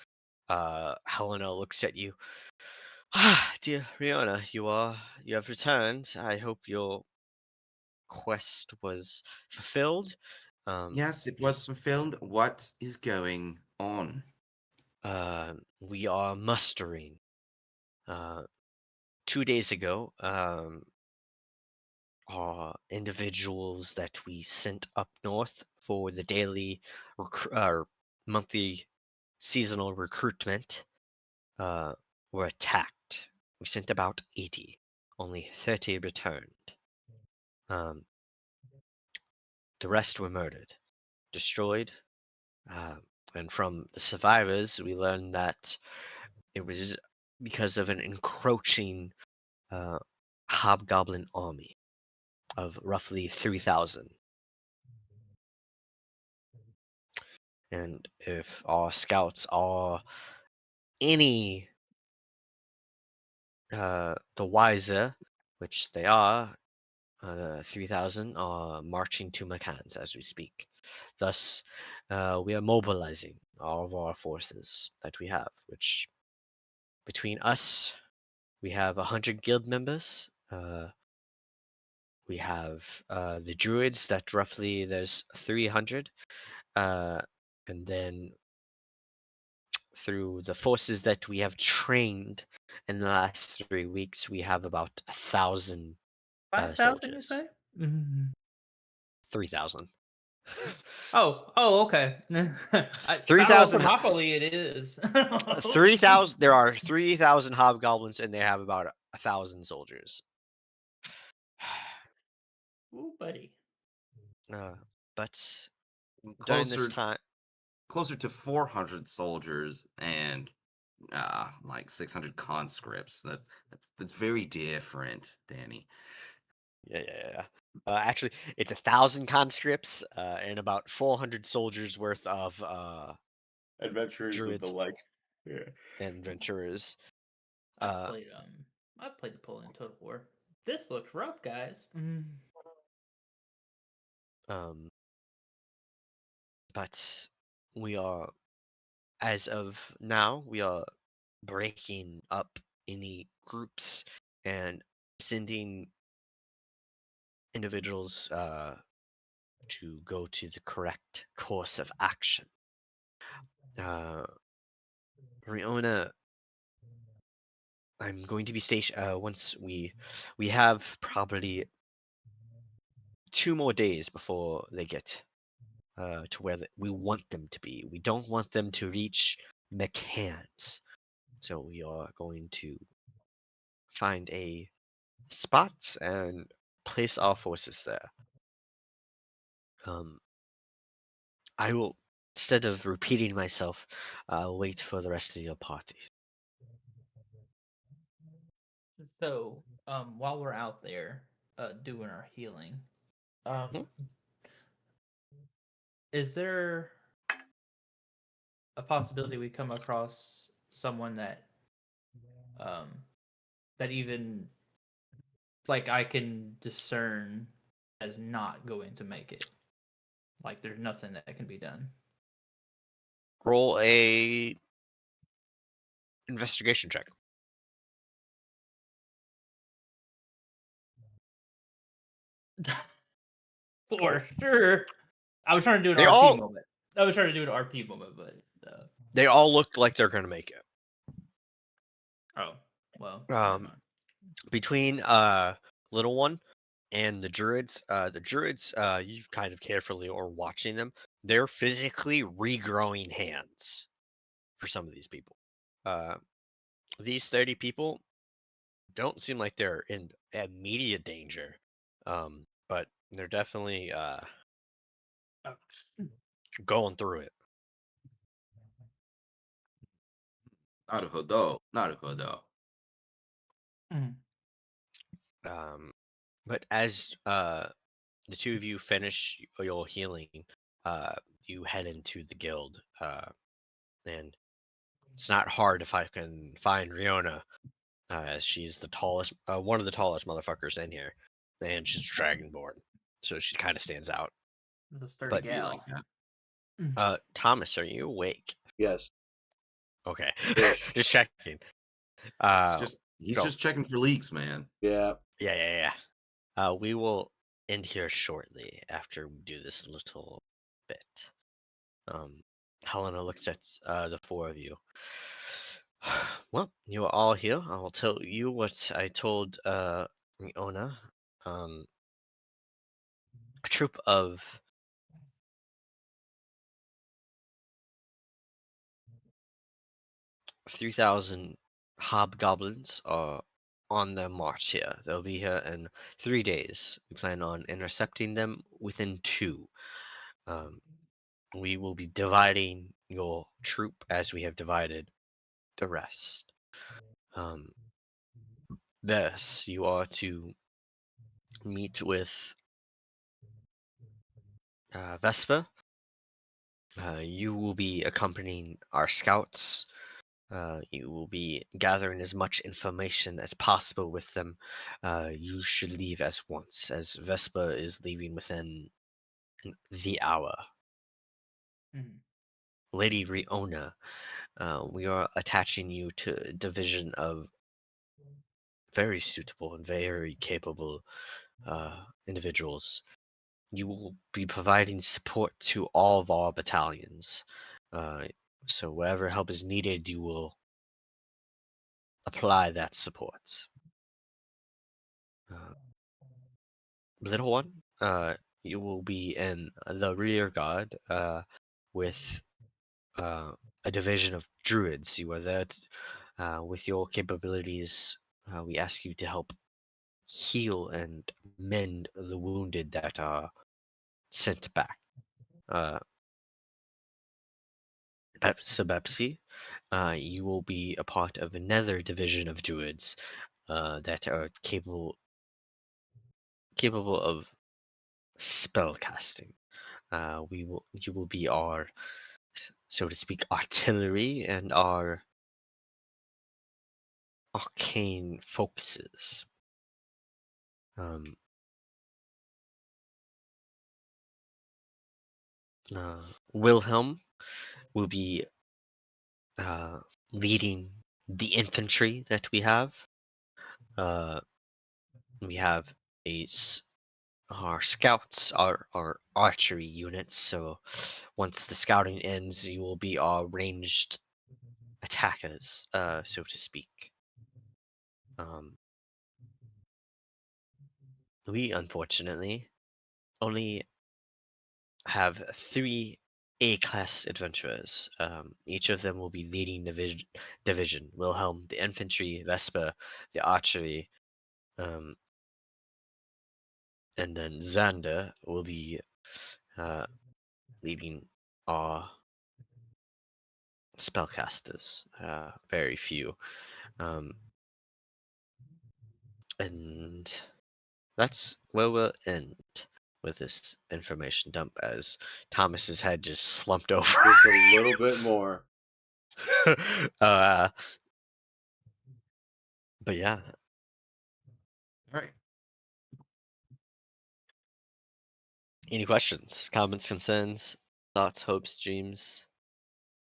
Helena looks at you. Ah, dear Riona, you have returned. I hope your quest was fulfilled. Yes, it was fulfilled. What is going on? We are mustering. 2 days ago, are individuals that we sent up north for the daily monthly seasonal recruitment were attacked. We sent about 80. Only 30 returned. Um, the rest were murdered, destroyed. And from the survivors, we learned that it was because of an encroaching hobgoblin army of roughly 3,000. And if our scouts are any the wiser, which they are, 3,000 are marching to Macans as we speak. Thus, we are mobilizing all of our forces that we have, which between us, we have 100 guild members. We have the druids that roughly there's 300. And then through the forces that we have trained in the last 3 weeks, we have about 1,000 5,000, you soldiers. say? Mhm. 3,000. Oh, okay. 3,000. Monopoly it is. 3,000. There are 3,000 hobgoblins, and they have about 1,000 soldiers. Ooh, buddy. But during this Closer, time, closer to 400 soldiers and like 600 conscripts. That's very different, Danny. yeah. Actually, it's 1,000 conscripts and about 400 soldiers worth of Adventurers of the druids like. Yeah. and adventurers. I've Uh, played I've played Napoleon Total War. This looks rough, guys. um, but we are, as of now, we are breaking up any groups and sending individuals to go to the correct course of action. Riona, I'm going to be stationed once we have probably 2 more days before they get to where we want them to be. We don't want them to reach McCann's, so we are going to find a spot and place our forces there. I will, instead of repeating myself, wait for the rest of your party. So, while we're out there doing our healing, Mhm. is there a possibility we come across someone that that even like I can discern is not going to make it. Like, there's nothing that can be done. Roll a investigation check. For sure. I was trying to do an They RP all- moment. I was trying to do an RP moment, but They all look like they're going to make it. oh well. never mind. Between little one and the druids, you've kind of carefully or watching them, they're physically regrowing hands for some of these people. These 30 people don't seem like they're in immediate danger, but they're definitely going through it. Naruhodo. Mhm. But as the two of you finish your healing, you head into the guild, and it's not hard if I can find Riona, as she's the tallest, one of the tallest motherfuckers in here, and she's dragonborn, so she kind of stands out. The sturdy But- Be gal. like that. Thomas, are you awake? Yes. Okay, Ish. just checking. He's go. just checking for leaks, man. Yeah. Yeah. We will end here shortly after we do this little bit. Helena looks at the four of you. Well, you are all here. I will tell you what I told Riona. A troop of 3,000 hobgoblins are on their march here. They'll be here in 3 days. We plan on intercepting them within 2. We will be dividing your troop as we have divided the rest. This, you are to meet with Vespa. You will be accompanying our scouts. You will be gathering as much information as possible with them. You should leave as once, as Vespa is leaving within the hour. Mhm. Lady Riona, we are attaching you to a division of very suitable and very capable individuals. You will be providing support to all of our battalions. So wherever help is needed, you will apply that support. Little one, you will be in the rear guard with a division of druids. You are there with your capabilities. We ask you to help heal and mend the wounded that are sent back. Sebepsi, you will be a part of another division of druids that are capable of spell casting. You will be our, so to speak, artillery and our arcane focuses. Wilhelm will be leading the infantry that we have. We have our scouts, our archery units. So once the scouting ends, you will be our ranged attackers, so to speak. We unfortunately only have 3 A-class adventurers. Each of them will be leading division. Wilhelm, the infantry; Vespa, the archery; and then Xander will be leading our spellcasters. Very few. And that's where we'll end with this information dump, as Thomas's head just slumped over. Just a little bit more. But yeah, All right. Any questions, comments, concerns, thoughts, hopes, dreams?